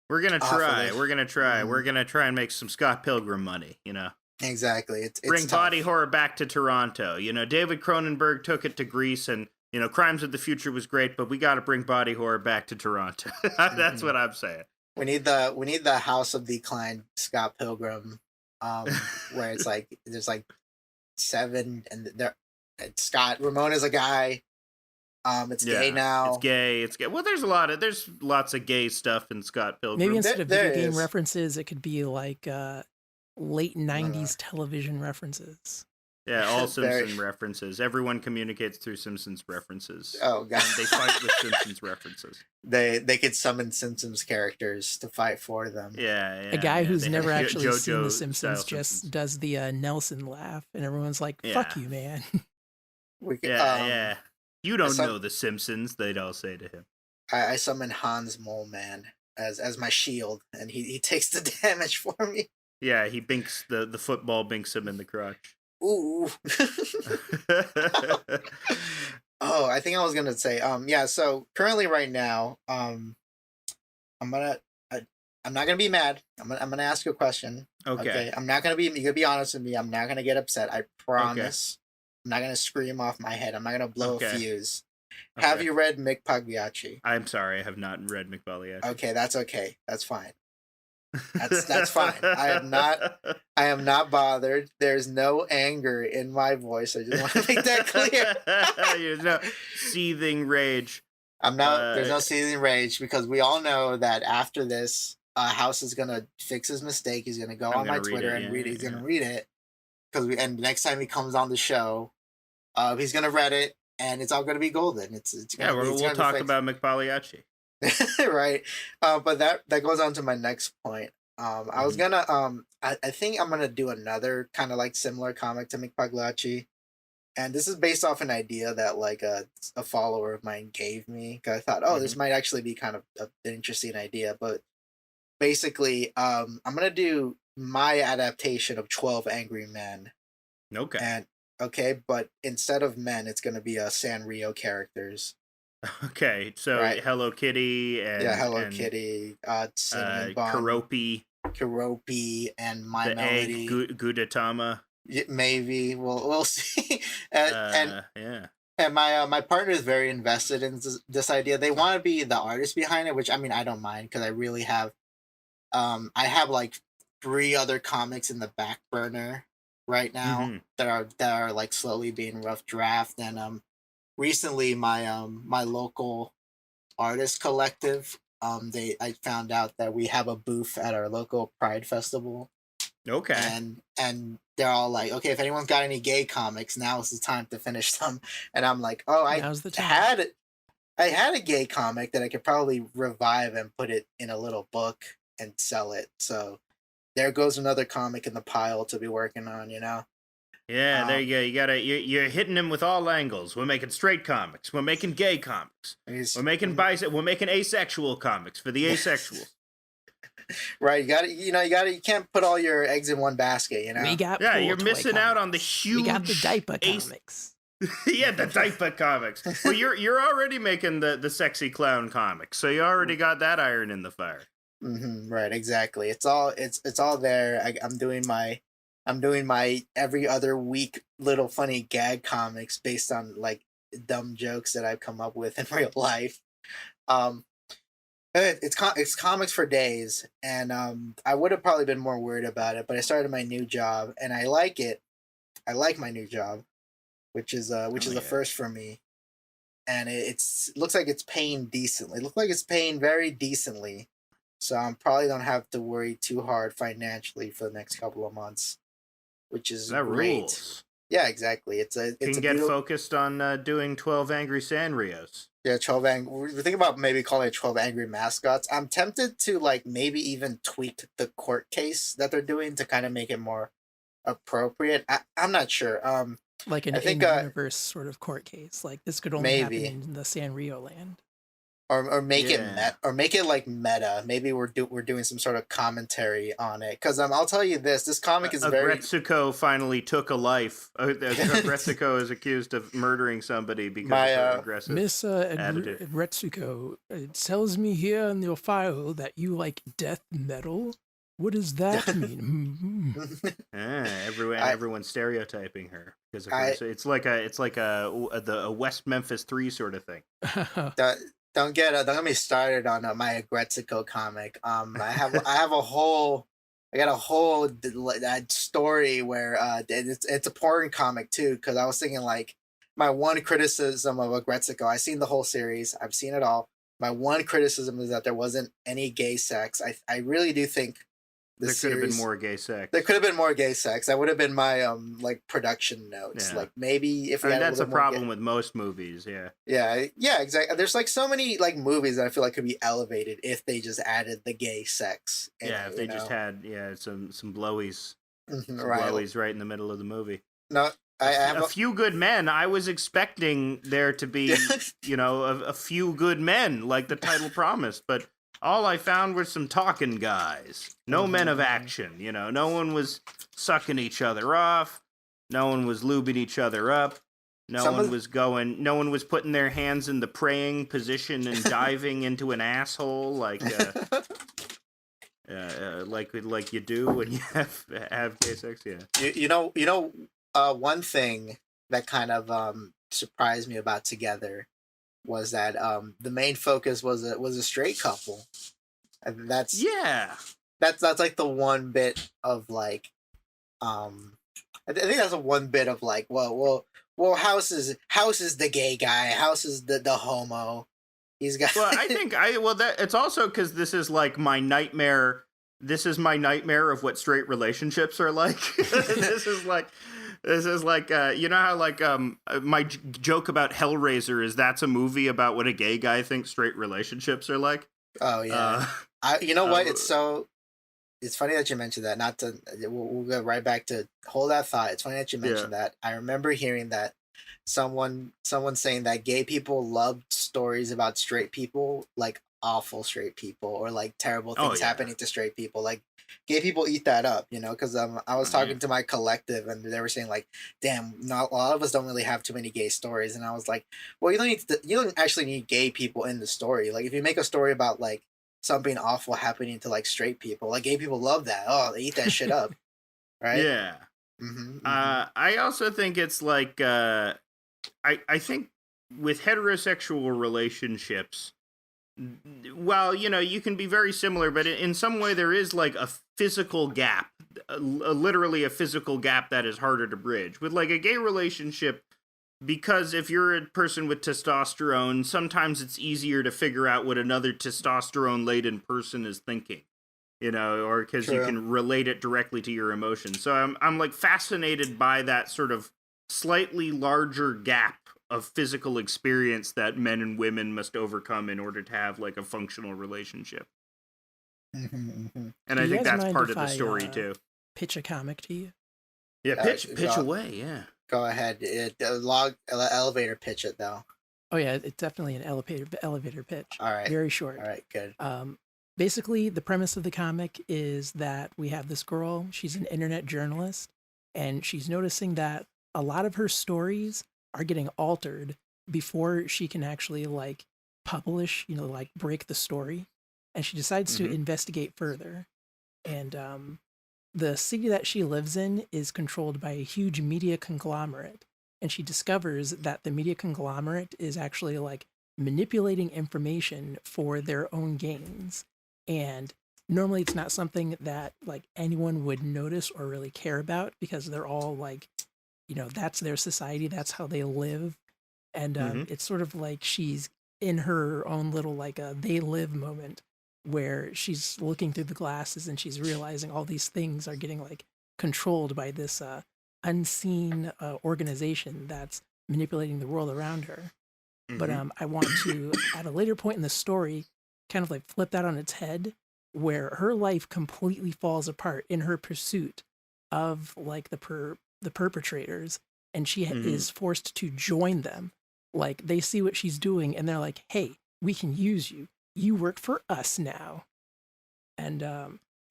C: We're gonna
A: Off of
C: try.
A: it.
C: We're gonna try.
A: Mhm.
C: We're gonna try and make some Scott Pilgrim money. You know,
A: Exactly. It's
C: bring
A: tough.
C: body horror back to Toronto. You know, David Cronenberg took it to Greece, and you know, Crimes of the Future was great, but we got to bring body horror back to Toronto. That's what I'm saying.
A: We need the House of Decline Scott Pilgrim, where it's like there's like 7 and there Scott Ramona's a guy. It's gay now.
C: It's gay. It's gay. Well, there's lots of gay stuff in Scott Pilgrim.
B: Maybe instead of
A: There
B: video game
A: is.
B: references, it could be like late '90s television references.
C: Yeah, all
A: Very-
C: Simpson references. Everyone communicates through Simpsons references.
A: Oh god,
C: And they fight with Simpsons references.
A: they could summon Simpsons characters to fight for them.
C: Yeah, yeah.
B: A guy
C: yeah,
B: who's
C: they
B: never
C: have
B: actually seen
C: JoJo
B: The Simpsons
C: style
B: just
C: Simpsons.
B: does the Nelson laugh, and everyone's like, "Fuck
C: Yeah.
B: you, man."
A: We could,
C: Yeah. You don't
A: some-
C: know The Simpsons, they'd all say to him.
A: I summon Hans Moleman as my shield, and he takes the damage for me.
C: Yeah, he binks the football binks him in the crotch.
A: Ooh. Oh, I think I was gonna say, yeah. So currently, right now, I'm not gonna be mad. I'm gonna ask you a question.
C: Okay.
A: I'm not gonna be. You gotta be honest with me. I'm not gonna get upset. I promise. I'm not gonna scream off my head. I'm not gonna blow
C: Okay.
A: a fuse. Have
C: Okay.
A: you read Mick Pagliacci?
C: I'm sorry, I have not read McBalliachi.
A: Okay, that's okay. That's fine. That's fine. I am not bothered. There's no anger in my voice. I just want to make that clear.
C: There's no seething rage.
A: I'm not. There's no seething rage because we all know that after this, House is gonna fix his mistake. He's gonna go
C: I'm
A: on my
C: gonna read
A: Twitter
C: it,
A: and read it. He's
C: yeah.
A: gonna read it and next time he comes on the show, he's gonna read it and it's all gonna be golden. It's
C: Yeah,
A: gonna,
C: we'll talk about McBalliachi.
A: right. But that goes on to my next point. I was gonna I think I'm gonna do another kind of like similar comic to McPagliacci, and this is based off an idea that like a follower of mine gave me. 'Cause I thought, oh, this might actually be kind of an interesting idea. But basically, I'm gonna do my adaptation of 12 Angry Men,
C: Okay.
A: and but instead of men, it's gonna be Sanrio characters.
C: Okay, so
A: Right.
C: Hello Kitty and
A: Hello Kitty, Cinnamon Bun, Keroppi, and My
C: the
A: Melody.
C: egg Gudetama.
A: Maybe we'll see. And
C: Yeah.
A: and my partner is very invested in this idea. They want to be the artist behind it, which I mean I don't mind because I really have I have like 3 other comics in the back burner right now
C: Mhm.
A: that are like slowly being rough draft. And recently my local artist collective, I found out that we have a booth at our local Pride Festival,
C: Okay.
A: and they're all like, okay, if anyone's got any gay comics, now is the time to finish them. And I'm like, oh,
B: Now's the time.
A: I had a gay comic that I could probably revive and put it in a little book and sell it. So there goes another comic in the pile to be working on, you know.
C: Yeah, there you go. You're hitting him with all angles. We're making straight comics. We're making gay comics. We're making We're making asexual comics for the asexuals.
A: Right, you can't put all your eggs in one basket, you know.
B: We got
C: Yeah,
B: pool
C: you're
B: toy
C: missing out on the
B: comics.
C: huge.
B: We got the diaper
C: ace-
B: comics.
C: Yeah, the diaper comics. Well, you're already making the sexy clown comics, so you already got that iron in the fire.
A: Right, exactly. It's all there. I'm doing my every other week little funny gag comics based on like dumb jokes that I've come up with in real life. Um, it's comics for days, and I would have probably been more worried about it, but I started my new job and I like it. I like my new job, which
C: Oh
A: is a
C: yeah.
A: first for me, and looks like it's paying decently. It looks like it's paying very decently, so I'm probably don't have to worry too hard financially for the next couple of months, which is
C: That
A: great.
C: rules.
A: Yeah, exactly. It's
C: Can
A: a
C: get
A: beautiful.
C: focused on doing 12 Angry Sanrios.
A: Yeah, 12 We're thinking about maybe calling it 12 Angry Mascots. I'm tempted to like maybe even tweak the court case that they're doing to kind of make it more appropriate. I'm not sure.
B: Like an
A: I think
B: in-universe sort of court case. Like this could only happen
A: maybe
B: in the Sanrio land.
A: or make it
C: Yeah.
A: or make it like meta. Maybe we're doing some sort of commentary on it because I'll tell you this comic is very
C: Agretsuko finally took a life. Agretsuko is accused of murdering somebody because
A: my
C: of her aggressive
B: Miss
C: attitude.
B: Retsuko, it tells me here in your file that you like death metal. What does that mean?
A: I
C: Everyone's stereotyping her because of her.
A: I
C: So it's like a West Memphis 3 sort of thing.
A: don't don't get me started on my Agretsuko comic. I have a whole I got a whole that story where it's a porn comic too because I was thinking like my one criticism of Agretsuko. I've seen the whole series. I've seen it all. My one criticism is that there wasn't any gay sex. I really do think the
C: There could have been
A: series
C: more gay sex.
A: there could have been more gay sex. That would have been my like production notes.
C: Yeah.
A: Like maybe if
C: I
A: we
C: mean,
A: had a
C: that's a
A: little more
C: problem with most movies. Yeah.
A: yeah, exactly. There's like so many like movies that I feel like could be elevated if they just added the gay sex in
C: Yeah,
A: it,
C: if they just had some blowies,
A: Right.
C: right in the middle of the movie.
A: No, I have
C: A few good men. I was expecting there to be, a few good men like the title promised, but all I found were some talking guys. No men of action, No one was sucking each other off. No one was lubing each other up.
A: some of
C: No one was putting their hands in the praying position and diving into an asshole like you do when you have gay sex. Yeah.
A: one thing that kind of surprised me about Together was that the main focus was a straight couple. And
C: Yeah.
A: that's like the one bit of like I think that's the one bit of like well House is the gay guy, House is the homo. He's got
C: Well, I think that it's also because this is like my nightmare. This is my nightmare of what straight relationships are like. This is like you know how like my joke about Hellraiser is that's a movie about what a gay guy thinks straight relationships are like.
A: Oh yeah. You know what? It's funny that you mentioned that. Not to we'll go right back to hold that thought. It's funny that you mentioned that. I remember hearing that someone saying that gay people loved stories about straight people, like awful straight people or like terrible things happening to straight people. Like gay people eat that up, because I was talking to my collective and they were saying like, damn, not a lot of us don't really have too many gay stories, and I was like, well, you don't actually need gay people in the story. Like if you make a story about like something awful happening to like straight people, like gay people love that. Oh, they eat that shit up, right?
C: Yeah. I also think it's like I think with heterosexual relationships, well, you can be very similar, but in some way there is like a physical gap, literally a physical gap that is harder to bridge. With like a gay relationship, because if you're a person with testosterone, sometimes it's easier to figure out what another testosterone-laden person is thinking, or because you can relate it directly to your emotions. So I'm like fascinated by that sort of slightly larger gap of physical experience that men and women must overcome in order to have like a functional relationship. And I think that's part of the story too.
B: Pitch a comic to you.
C: Yeah, pitch away. Yeah.
A: Go ahead. Elevator pitch it though.
B: Oh yeah, it's definitely an elevator pitch.
A: All right.
B: Very short.
A: All right, good.
B: Basically, the premise of the comic is that we have this girl. She's an internet journalist, and she's noticing that a lot of her stories are getting altered before she can actually like publish, like break the story. and she decides to investigate further. And the city that she lives in is controlled by a huge media conglomerate. And she discovers that the media conglomerate is actually like manipulating information for their own gains. And normally it's not something that like anyone would notice or really care about because they're all like, that's their society, that's how they live. And it's sort of like she's in her own little like they live moment where she's looking through the glasses and she's realizing all these things are getting like controlled by this unseen organization that's manipulating the world around her. But I want to, at a later point in the story, kind of like flip that on its head, where her life completely falls apart in her pursuit of like the perpetrators, and she is forced to join them. Like they see what she's doing, and they're like, "Hey, we can use you. You work for us now." And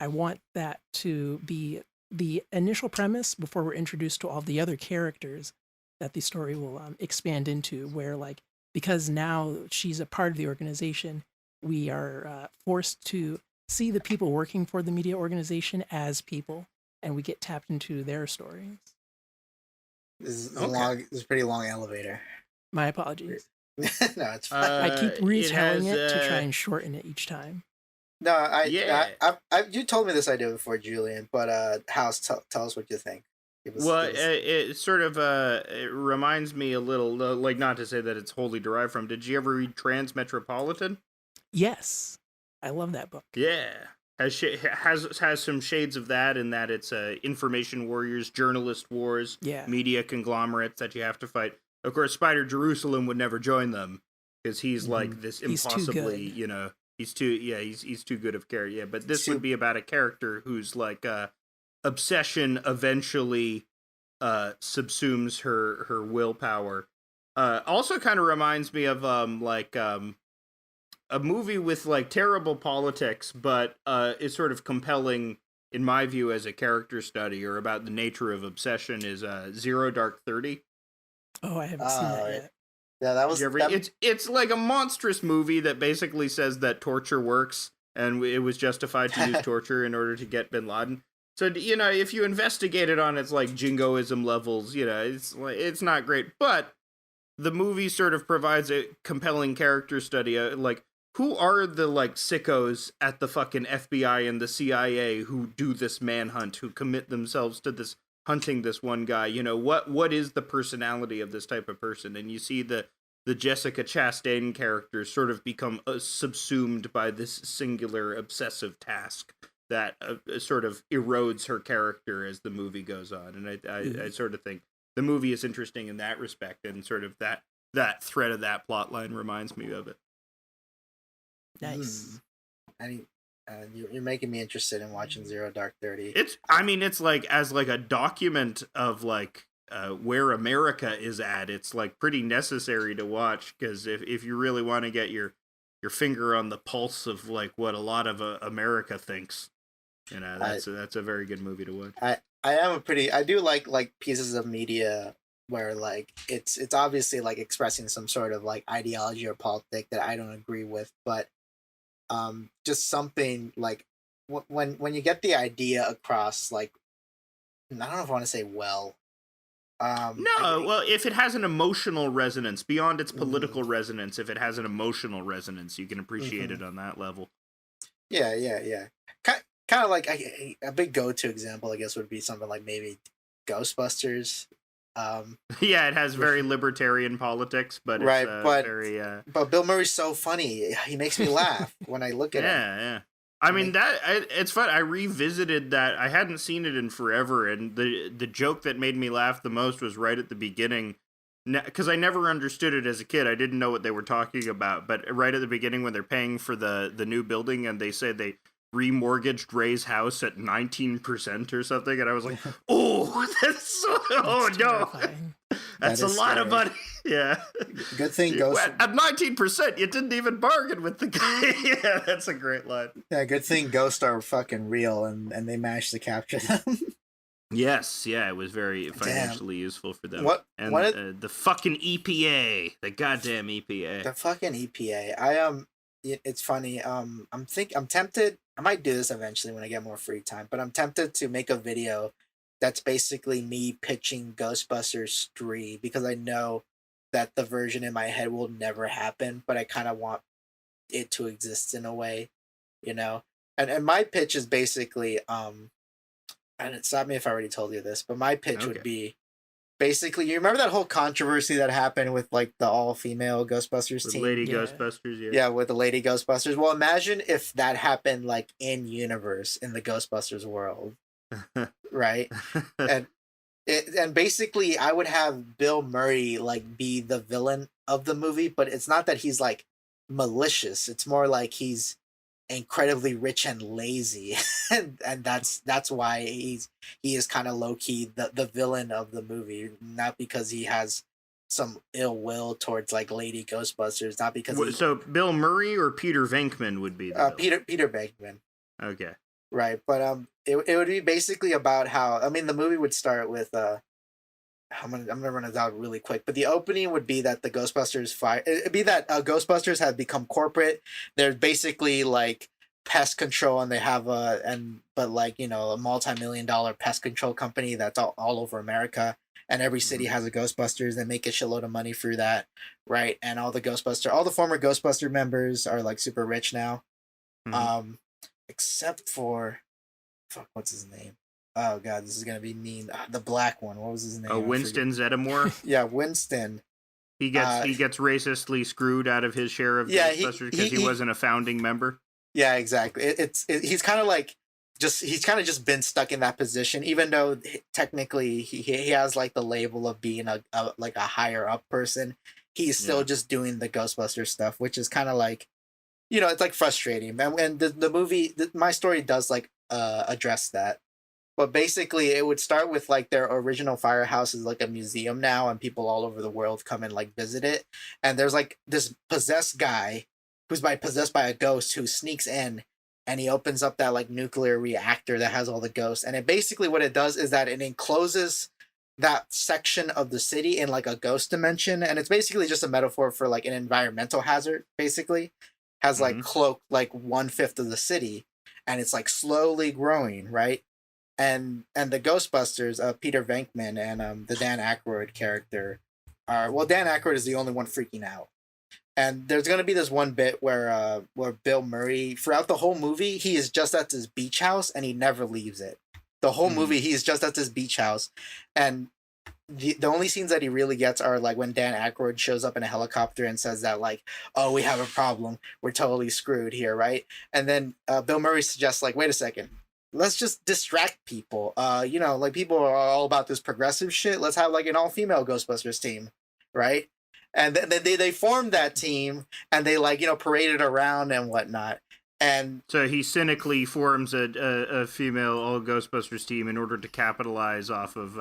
B: I want that to be the initial premise before we're introduced to all the other characters that the story will expand into, where like, because now she's a part of the organization, we are forced to see the people working for the media organization as people, and we get tapped into their stories.
A: This is a pretty long elevator.
B: My apologies.
A: No, it's fine.
B: I keep retelling it to try and shorten it each time.
A: No, you told me this idea before, Julian, but Haus, tell us what you think.
C: It sort of it reminds me a little, like, not to say that it's wholly derived from. Did you ever read Transmetropolitan?
B: Yes, I love that book.
C: Yeah, has some shades of that in that it's information warriors, journalist wars, media conglomerates that you have to fight. Of course, Spider Jerusalem would never join them because he's like this impossibly, he's too good of character. Yeah, but this would be about a character who's like obsession eventually subsumes her willpower. Also kind of reminds me of a movie with like terrible politics, but is sort of compelling in my view as a character study or about the nature of obsession is Zero Dark 30.
B: Oh, I haven't seen that yet.
A: Yeah, that was.
C: It's like a monstrous movie that basically says that torture works, and it was justified to use torture in order to get Bin Laden. So if you investigate it on its like jingoism levels, it's not great. But the movie sort of provides a compelling character study. Like, who are the like sickos at the fucking FBI and the CIA who do this manhunt, who commit themselves to this hunting this one guy? What is the personality of this type of person? And you see the Jessica Chastain character sort of become subsumed by this singular obsessive task that sort of erodes her character as the movie goes on. And I sort of think the movie is interesting in that respect, and sort of that thread of that plot line reminds me of it.
B: Nice.
A: You're making me interested in watching Zero Dark 30.
C: It's like as like a document of like where America is at. It's like pretty necessary to watch, because if you really want to get your finger on the pulse of like what a lot of America thinks, that's a very good movie to watch.
A: I do like pieces of media where like it's obviously like expressing some sort of like ideology or politic that I don't agree with, but just something like when you get the idea across, like, I don't know if I want to say
C: if it has an emotional resonance beyond its political resonance, if it has an emotional resonance, you can appreciate it on that level.
A: Yeah. Kind of like a big go-to example, I guess, would be something like maybe Ghostbusters.
C: Yeah, it has very libertarian politics, but
A: right,
C: it's
A: but Bill Murray's so funny. He makes me laugh when I look at him.
C: Yeah. I mean, it's fun. I revisited that. I hadn't seen it in forever, and the joke that made me laugh the most was right at the beginning, because I never understood it as a kid. I didn't know what they were talking about, but right at the beginning when they're paying for the new building, and they say they remortgaged Ray's house at 19% or something, and I was like, "Oh, that's no, that's a lot of money." Yeah,
A: good thing Ghost
C: at 19%. You didn't even bargain with the guy. Yeah, that's a great line.
A: Yeah, good thing ghosts are fucking real, and they managed to capture them.
C: Yes, yeah, it was very financially useful for them. The fucking EPA, the goddamn EPA,
A: the fucking EPA. it's funny. I'm tempted. I might do this eventually when I get more free time, but I'm tempted to make a video that's basically me pitching Ghostbusters 3 because I know that the version in my head will never happen, but I kind of want it to exist in a way, you know. And my pitch is basically and stop me if I already told you this, but my pitch would
C: Okay.
A: be basically, you remember that whole controversy that happened with like the all-female Ghostbusters
C: With
A: team?
C: Lady
B: Yeah.
C: Ghostbusters, yeah.
A: Yeah, with the lady Ghostbusters. Well, imagine if that happened like in universe in the Ghostbusters world, right? And and basically, I would have Bill Murray like be the villain of the movie, but it's not that he's like malicious. It's more like he's incredibly rich and lazy, and that's why he is kind of low key the villain of the movie, not because he has some ill will towards like Lady Ghostbusters, not because he
C: So Bill Murray or Peter Venkman would be the villain?
A: Peter Venkman.
C: Okay.
A: Right, but it would be basically about how, I mean, the movie would start with I'm gonna run it out really quick, but the opening would be that the Ghostbusters fire. It'd be that Ghostbusters have become corporate. They're basically like pest control, and they have but like, you know, a multi-million-dollar pest control company that's all over America, and every city has a Ghostbusters. They make a shitload of money through that, right? And all the former Ghostbuster members are like super rich now,
C: Mhm.
A: except for fuck, what's his name? Oh god, this is gonna be mean. The black one. What was his name?
C: Oh,
A: I forget.
C: Winston Zeddemore.
A: Yeah, Winston.
C: He gets racistly screwed out of his share of
A: Yeah,
C: Ghostbusters because he wasn't a founding member.
A: yeah, exactly. He's kind of like he's kind of just been stuck in that position, even though technically he has like the label of being a like a higher up person. He's still
C: Yeah.
A: just doing the Ghostbuster stuff, which is kind of like, you know, it's like frustrating. And the movie, my story does like address that. But basically, it would start with like their original firehouse is like a museum now, and people all over the world come and like visit it. And there's like this possessed guy who's possessed by a ghost who sneaks in, and he opens up that like nuclear reactor that has all the ghosts. And it basically what it does is that it encloses that section of the city in like a ghost dimension, and it's basically just a metaphor for like an environmental hazard. Basically, has like
C: Mhm.
A: cloaked like 1/5 of the city, and it's like slowly growing, right? And the Ghostbusters, Peter Venkman and the Dan Aykroyd character are, well, Dan Aykroyd is the only one freaking out. And there's gonna be this one bit where Bill Murray, throughout the whole movie, he is just at this beach house and he never leaves it. The whole movie, he's just at this beach house, and the only scenes that he really gets are like when Dan Aykroyd shows up in a helicopter and says that like, "Oh, we have a problem. We're totally screwed here," right? And then Bill Murray suggests like, "Wait a second, let's just distract people. You know, like people are all about this progressive shit. Let's have like an all-female Ghostbusters team, right?" And then they formed that team, and they like, you know, paraded around and whatnot. And
C: So he cynically forms a female all Ghostbusters team in order to capitalize off of.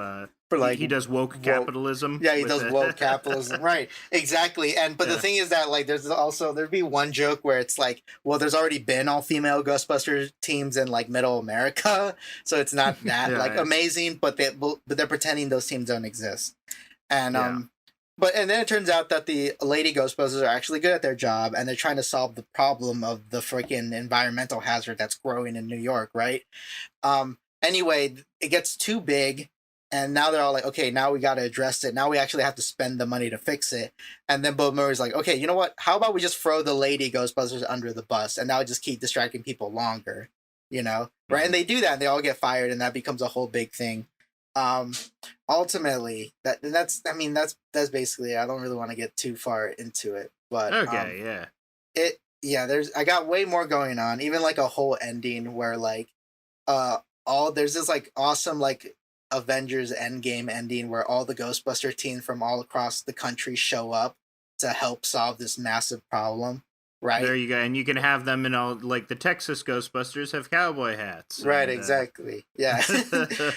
A: for like
C: He does woke capitalism.
A: Yeah, he
C: with
A: does
C: the-
A: woke capitalism, right? Exactly. And but the
C: Yeah.
A: thing is that like there'd be one joke where it's like, well, there's already been all female Ghostbusters teams in like Middle America, so it's not that
C: Yeah,
A: like
C: yeah.
A: amazing. But they're pretending those teams don't exist. And
C: Yeah.
A: and then it turns out that the lady Ghostbusters are actually good at their job, and they're trying to solve the problem of the freaking environmental hazard that's growing in New York, right? Anyway, it gets too big, and now they're all like, okay, now we got to address it. Now we actually have to spend the money to fix it. And then Bill Murray's like, okay, you know what? How about we just throw the lady Ghostbusters under the bus, and now just keep distracting people longer, you know? Right?
C: Mhm.
A: And they do that, and they all get fired, and that becomes a whole big thing. Ultimately, that's basically it. I don't really want to get too far into it, but
C: Okay, yeah.
A: I got way more going on, even like a whole ending where like there's this like awesome like Avengers Endgame ending where all the Ghostbuster teams from all across the country show up to help solve this massive problem, right?
C: There you go, and you can have them in all like the Texas Ghostbusters have cowboy hats.
A: Right,
C: and,
A: exactly. Yeah.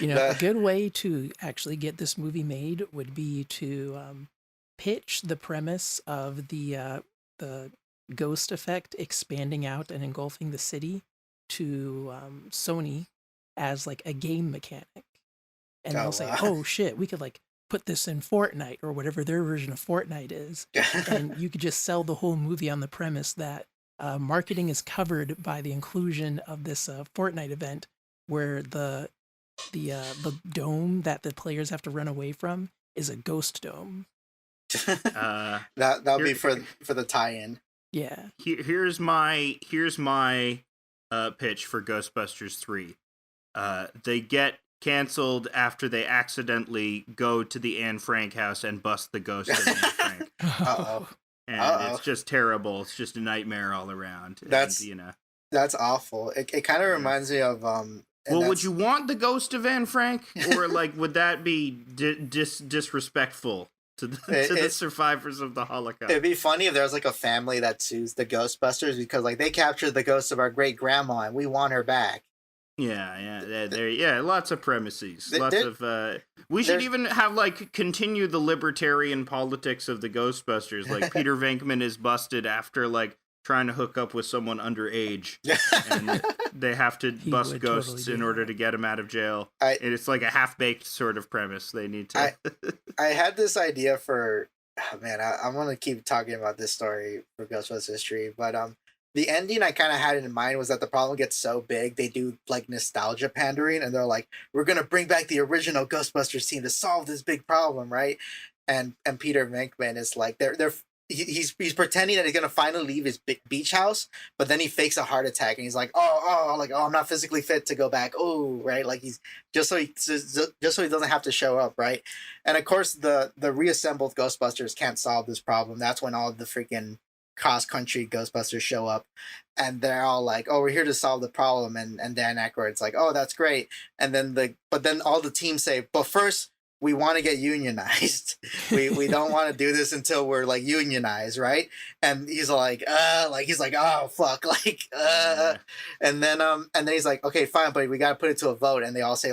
B: You know, a good way to actually get this movie made would be to pitch the premise of the ghost effect expanding out and engulfing the city to Sony as like a game mechanic, and
A: Oh,
B: they'll say,
A: wow.
B: "Oh shit, we could like put this in Fortnite or whatever their version of Fortnite is," and you could just sell the whole movie on the premise that marketing is covered by the inclusion of this Fortnite event where the dome that the players have to run away from is a ghost dome.
A: That'll be
C: here-
A: for the tie-in.
B: Yeah.
C: Here's my pitch for Ghostbusters 3. They get canceled after they accidentally go to the Anne Frank house and bust the ghost of Anne Frank.
A: Uh-oh.
C: And it's just terrible. It's just a nightmare all around.
A: That's That's awful. It kind of reminds me of
C: well, would you want the ghost of Anne Frank, or like would that be disrespectful to the survivors of the Holocaust?
A: It'd be funny if there was like a family that sues the Ghostbusters because like they captured the ghost of our great grandma and we want her back.
C: Yeah, lots of premises. We should even have like continue the libertarian politics of the Ghostbusters. Like Peter Venkman is busted after like trying to hook up with someone underage, and they have to bust ghosts in order to get him out of jail. And it's like a half-baked sort of premise. They need to.
A: I had this idea for, I'm gonna keep talking about this story for Ghostbusters history, but the ending I kind of had in mind was that the problem gets so big they do like nostalgia pandering, and they're like, we're gonna bring back the original Ghostbusters team to solve this big problem, right? And Peter Venkman is like he's pretending that he's gonna finally leave his beach house, but then he fakes a heart attack and he's like, oh, I'm not physically fit to go back. Oh, right, like he's just so he doesn't have to show up, right? And of course, the reassembled Ghostbusters can't solve this problem. That's when all the freaking cross-country Ghostbusters show up, and they're all like, oh, we're here to solve the problem, and Dan Aykroyd's like, oh, that's great, and then all the teams say, but first we want to get unionized. we don't want to do this until we're like unionized, right? And he's like, oh fuck, and then he's like, okay, fine, but we got to put it to a vote, and they all say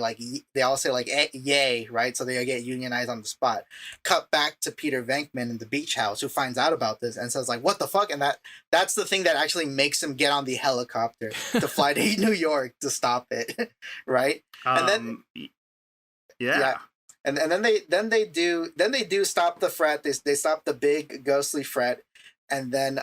A: yay, right? So they get unionized on the spot. Cut back to Peter Venkman in the beach house, who finds out about this and says like, what the fuck? And that's the thing that actually makes him get on the helicopter to fly to New York to stop it, right? And then
C: yeah.
A: And then they do stop the threat. They stop the big ghostly threat, and then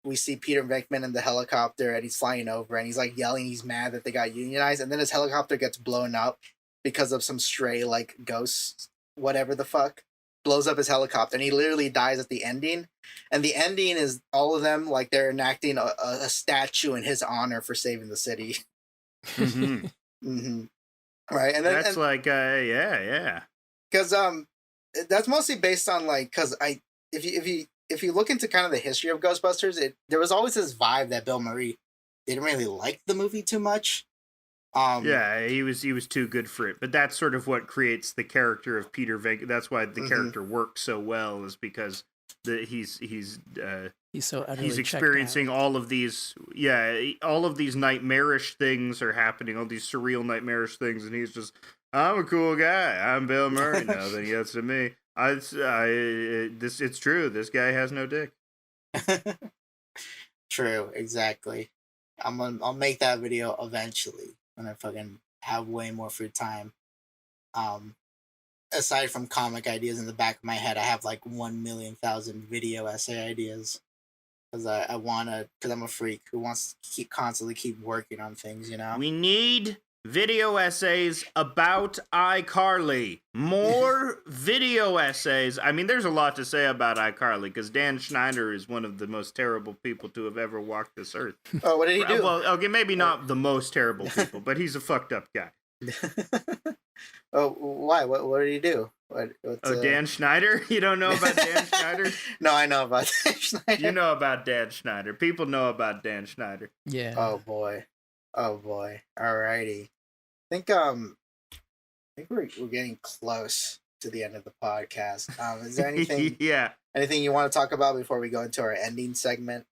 A: we see Peter Venkman in the helicopter, and he's flying over, and he's like yelling. He's mad that they got unionized, and then his helicopter gets blown up because of some stray like ghosts, whatever the fuck, blows up his helicopter, and he literally dies at the ending. And the ending is all of them like they're enacting a statue in his honor for saving the city.
C: Mm-hmm.
A: Mm-hmm. Right, and then
C: that's yeah.
A: Because that's mostly based on like, because if you look into kind of the history of Ghostbusters, there was always this vibe that Bill Murray didn't really like the movie too much.
C: Yeah, he was too good for it, but that's sort of what creates the character of Peter Venkman. That's why the character works so well, is because he's
B: so utterly
C: he's experiencing all of these nightmarish things are happening, all these surreal nightmarish things, and he's just, I'm a cool guy. I'm Bill Murray. Nothing gets to me. It's true. This guy has no dick.
A: True, exactly. I'll make that video eventually when I fucking have way more free time. Aside from comic ideas in the back of my head, I have like 1,000,000 video essay ideas because because I'm a freak who wants to constantly keep working on things. You know,
C: we need video essays about iCarly. More video essays. I mean, there's a lot to say about iCarly because Dan Schneider is one of the most terrible people to have ever walked this earth.
A: Oh, what did he do?
C: Well, okay, maybe not the most terrible people, but he's a fucked up guy.
A: Oh, why? What did he do?
C: Dan Schneider? You don't know about Dan Schneider?
A: No, I know about Dan Schneider.
C: You know about Dan Schneider. People know about Dan Schneider.
B: Yeah.
A: Oh boy. Alrighty. I think we're getting close to the end of the podcast. Is there anything anything you want to talk about before we go into our ending segment?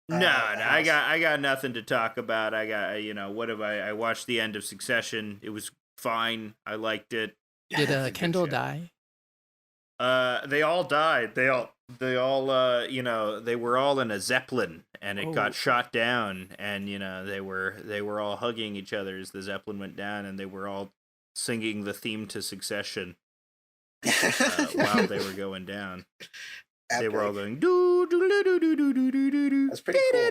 C: No, I got nothing to talk about. I got I watched the end of Succession. It was fine. I liked it.
B: Did Kendall die?
C: They all died. They all they were all in a Zeppelin, and it got shot down, and they were all hugging each other as the Zeppelin went down, and they were all singing the theme to Succession while they were going down. They were all
A: Epic.
C: going do do do do do do do do do.
A: That's pretty cool.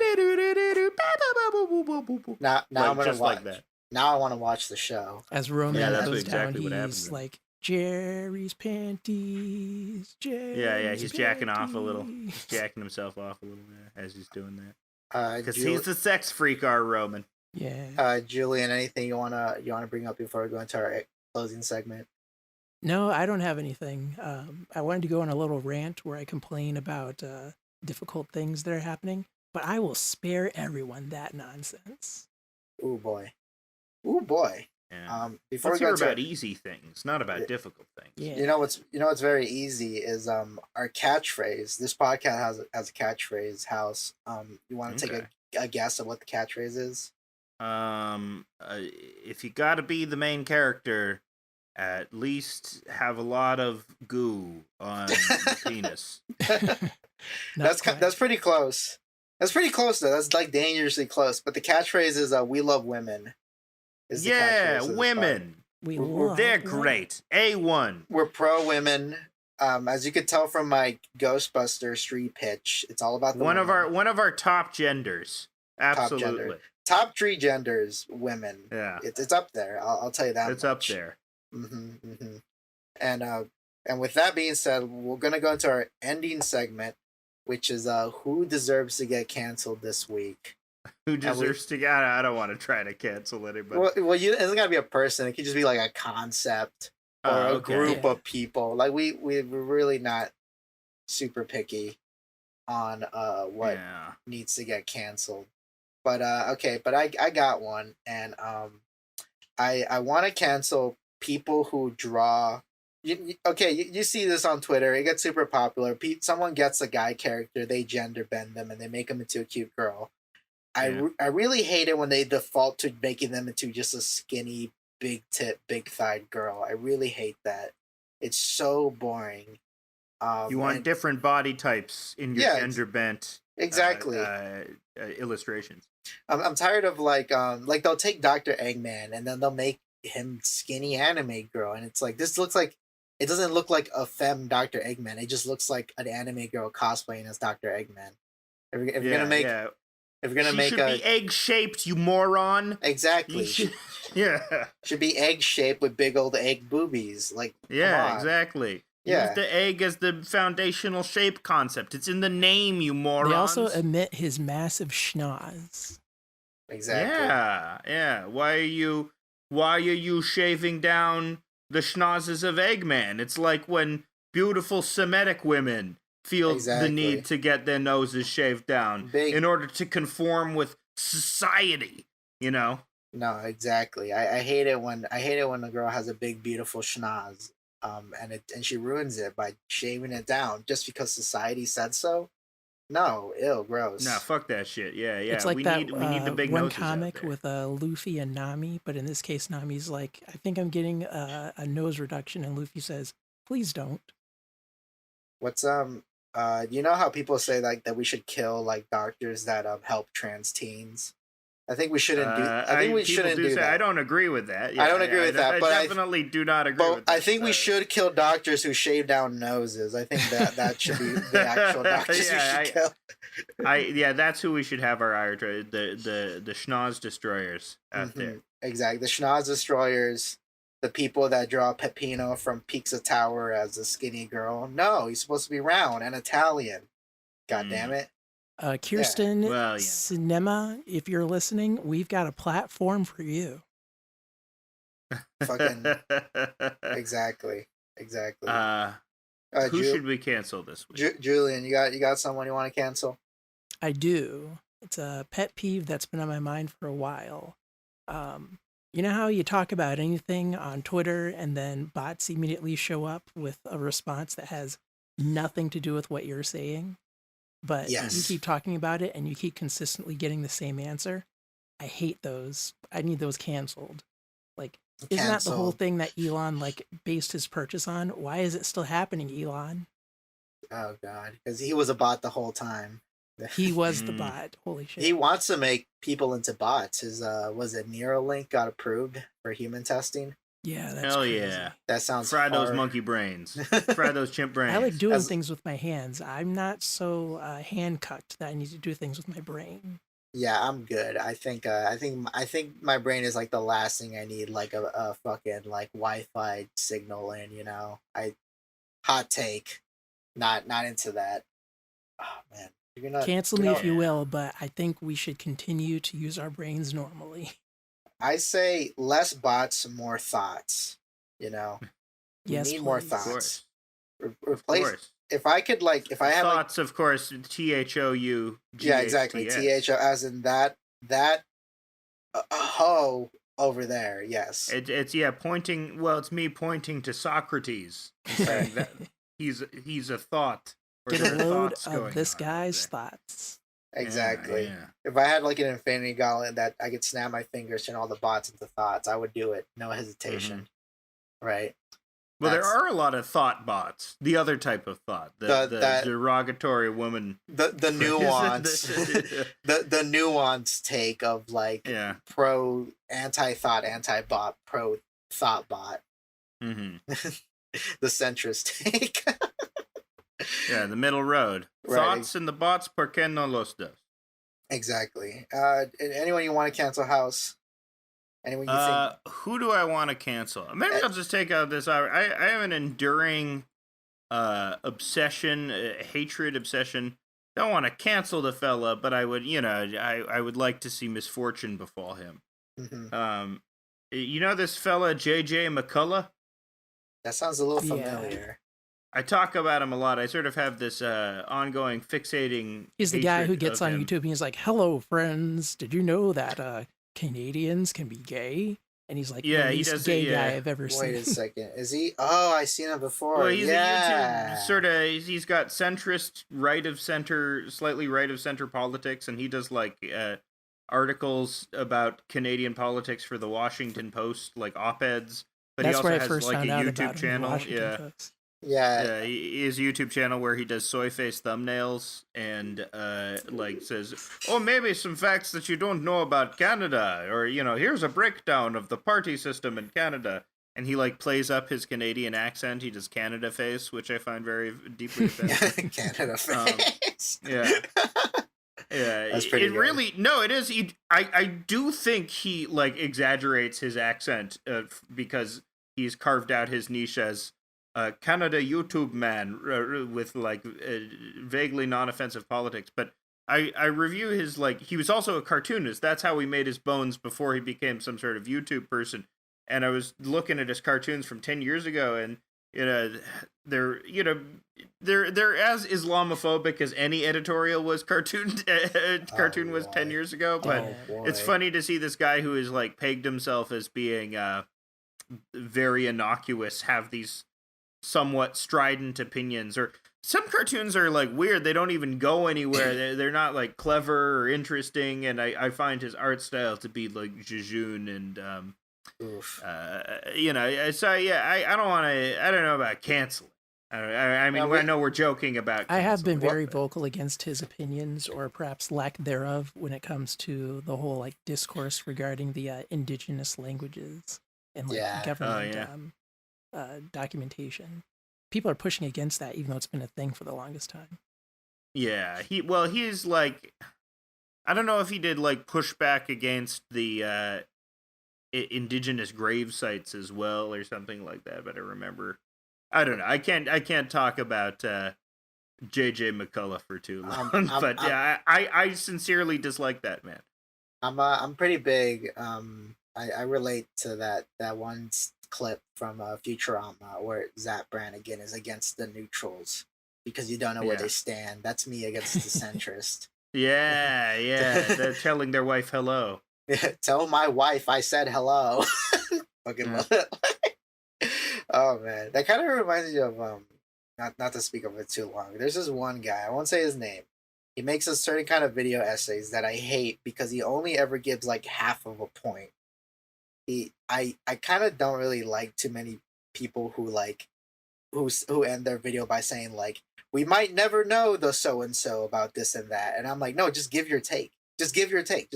A: Now I'm gonna
C: just
A: watch.
C: like that.
A: Now I want to watch the show.
B: As Roman
C: Yeah, that's
B: goes
C: exactly what
B: down,
C: happens
B: he's
C: in it.
B: like, Jerry's panties, Jerry's
C: Yeah, he's jacking off a little.
B: panties."
C: He's jacking himself off a little bit as he's doing that. Because
A: Ju-
C: he's the sex freak, our Roman.
B: Yeah.
A: Julian, anything you wanna bring up before we go into our closing segment?
B: No, I don't have anything. I wanted to go on a little rant where I complain about difficult things that are happening, but I will spare everyone that nonsense.
A: Ooh boy. Ooh boy.
C: Yeah.
A: Before
C: Let's
A: we go
C: hear
A: to
C: about easy things, not about difficult things.
B: Yeah.
A: you know what's very easy is our catchphrase. This podcast has a catchphrase. House. You want to take a guess of what the catchphrase is?
C: If you got to be the main character, at least have a lot of goo on the penis.
A: That's pretty close. That's pretty close though. That's like dangerously close. But the catchphrase is "We love women." Is the catchphrase
C: Yeah,
A: of this
C: women. They're great. A1.
A: We're pro women. As you could tell from my Ghostbuster street pitch, it's all about the
C: one
A: women.
C: of our top genders. Absolutely.
A: Top 3 genders, women.
C: Yeah.
A: It's up there. I'll tell you that.
C: It's up there.
A: And with that being said, we're gonna go into our ending segment, which is who deserves to get canceled this week.
C: Who deserves to get? I don't want to try to cancel anybody.
A: Well, it doesn't gotta be a person. It could just be like a concept or a group of people. Like we're really not super picky on what needs to get canceled. But but I got one, and I want to cancel people who draw. You see this on Twitter. It gets super popular. Someone gets a guy character, they gender bend them, and they make them into a cute girl. I really hate it when they default to making them into just a skinny, big tit, big thighed girl. I really hate that. It's so boring.
C: You want different body types in your gender bent.
A: Exactly.
C: Illustrations.
A: I'm tired of like they'll take Dr. Eggman and then they'll make him skinny anime girl, and it's like this looks like it doesn't look like a femme Dr. Eggman. It just looks like an anime girl cosplaying as Dr. Eggman. If you're gonna make
C: be egg shaped, you moron.
A: Exactly. Should be egg shaped with big old egg boobies. Like
C: exactly. Use the egg as the foundational shape concept. It's in the name, you morons.
B: They also omit his massive schnoz.
A: Exactly.
C: Yeah. Why are you shaving down the schnozzes of Eggman? It's like when beautiful Semitic women feel the need to get their noses shaved down in order to conform with society, you know?
A: No, exactly. I hate it when a girl has a big beautiful schnoz. And she ruins it by shaving it down just because society said so. No, ew, gross.
C: No, fuck that shit. Yeah.
B: It's like
C: we
B: that
C: need the big
B: one
C: noses
B: comic with Luffy and Nami, but in this case, Nami's like, I think I'm getting a nose reduction, and Luffy says, "Please don't."
A: What's you know how people say like that we should kill like doctors that help trans teens? I think we shouldn't do. I think we shouldn't do that.
C: I don't agree with that. Yeah,
A: I don't agree with that. But
C: I definitely do not agree with that.
A: I think we should kill doctors who shave down noses. I think that should be the actual doctors we should kill.
C: That's who we should have our the schnoz destroyers out there.
A: Exactly, the schnoz destroyers, the people that draw Peppino from Pizza Tower as a skinny girl. No, he's supposed to be round and Italian. God damn it.
B: Kirsten Cinema, if you're listening, we've got a platform for you.
A: Fucking exactly.
C: Who should we cancel this week?
A: Julian, you got someone you want to cancel?
B: I do. It's a pet peeve that's been on my mind for a while. You know how you talk about anything on Twitter and then bots immediately show up with a response that has nothing to do with what you're saying? But you keep talking about it and you keep consistently getting the same answer. I hate those. I need those canceled. Like, isn't that the whole thing that Elon like based his purchase on? Why is it still happening, Elon?
A: Oh God, because he was a bot the whole time.
B: He was the bot. Holy shit.
A: He wants to make people into bots. His was it Neuralink got approved for human testing?
B: Yeah, that's
C: Hell
B: crazy.
C: yeah.
A: That sounds
C: Fry those
A: hard.
C: monkey brains. Fry those chimp brains.
B: I like doing
A: As-
B: things with my hands. I'm not so hand-cucked that I need to do things with my brain.
A: Yeah, I'm good. I think my brain is like the last thing I need, like a fucking like Wi-Fi signal in. Hot take. Not into that. Oh man, you're gonna.
B: Cancel
A: You
B: me
A: know,
B: if you will, but I think we should continue to use our brains normally.
A: I say less bots, more thoughts. You know, we
B: Yes,
A: need more
B: please.
C: Of
A: thoughts.
C: course. Of
A: Replace.
C: course.
A: If I could, like, if I had like,
C: Thoughts, of course, THOU.
A: yeah, exactly. THO, as in that ho over there. Yes.
C: It's pointing. Well, it's me pointing to Socrates and saying that he's a thought. Or
B: Get
C: there
B: a
C: are
B: load
C: thoughts
B: of
C: going
B: this
C: on
B: guy's
C: there.
B: thoughts.
A: Exactly.
C: Yeah.
A: If I had like an infinity gauntlet that I could snap my fingers, turn all the bots into thoughts, I would do it. No hesitation. Right.
C: Well, there
A: That's-
C: are a lot of thought bots. The other type of thought, the
A: that-
C: derogatory woman.
A: the nuance, the nuance take of like
C: Yeah.
A: pro anti thought, anti bot, pro thought bot,
C: hmm
A: the centrist take.
C: Yeah, the middle road.
A: Right.
C: Thoughts and the bots, por qué no los dos?
A: Exactly. Anyone you want to cancel House? Anyone you think?
C: Who do I want to cancel? Maybe I'll just take out this. I have an enduring obsession, hatred obsession. Don't want to cancel the fella, but I would, I would like to see misfortune befall him.
A: Mm-hmm.
C: You know this fella J.J. McCullough?
A: That sounds a little
B: Yeah.
A: familiar.
C: I talk about him a lot. I sort of have this ongoing fixating.
B: He's the guy who
C: hatred
B: gets
C: of
B: on
C: him.
B: YouTube and he's like, "Hello, friends. Did you know that Canadians can be gay?" And he's like,
C: Yeah,
B: "The
C: he
B: least
C: does it,
B: gay
C: yeah.
B: guy I've ever seen."
A: Wait a second. Is he? Oh, I seen him before.
C: Well, he's
A: yeah.
C: a YouTube sort of. He's got centrist, right of center, slightly right of center politics, and he does like articles about Canadian politics for the Washington Post, like op-eds. But
B: That's
C: he
B: where
C: also
B: I
C: has
B: first
C: like a
B: found out
C: YouTube
B: about him, the
C: channel.
B: Washington
C: Yeah.
B: Post.
A: Yeah.
C: His YouTube channel where he does soy face thumbnails and like says, "Oh, maybe some facts that you don't know about Canada," or here's a breakdown of the party system in Canada. And he like plays up his Canadian accent. He does Canada face, which I find very deeply offensive.
A: Canada face.
C: Yeah. Yeah,
A: That's pretty good.
C: really no. It is. I do think he like exaggerates his accent because he's carved out his niche as a Canada YouTube man with like vaguely non-offensive politics. But I review his like he was also a cartoonist. That's how he made his bones before he became some sort of YouTube person. And I was looking at his cartoons from 10 years ago, and they're as Islamophobic as any editorial was cartoon was 10 years ago. But it's funny to see this guy who is like pegged himself as being very innocuous have these somewhat strident opinions. Or some cartoons are like weird, they don't even go anywhere. They're not like clever or interesting, and I find his art style to be like jejune and
A: Oof.
C: so yeah, I don't want to. I don't know about canceling. I mean, I know we're joking about.
B: I have been
C: canceling.
B: very vocal against his opinions, or perhaps lack thereof, when it comes to the whole like discourse regarding the indigenous languages and like
A: Yeah.
B: government documentation. People are pushing against that, even though it's been a thing for the longest time.
C: Yeah, he's like, I don't know if he did like push back against the indigenous grave sites as well or something like that, but I don't know. I can't talk about JJ McCullough for too long. But I sincerely dislike that man.
A: I'm pretty big. I relate to that one clip from Futurama where Zap Brannigan is against the neutrals because you don't know where they stand. That's me against the centrist.
C: Yeah, they're telling their wife hello.
A: Tell my wife I said hello. Fucking love it. Oh man, that kind of reminds me of not to speak of it too long. There's this one guy, I won't say his name. He makes a certain kind of video essays that I hate because he only ever gives like half of a point. I kind of don't really like too many people who like who end their video by saying like, we might never know the so and so about this and that, and I'm like, no, just give your take. Just give your take.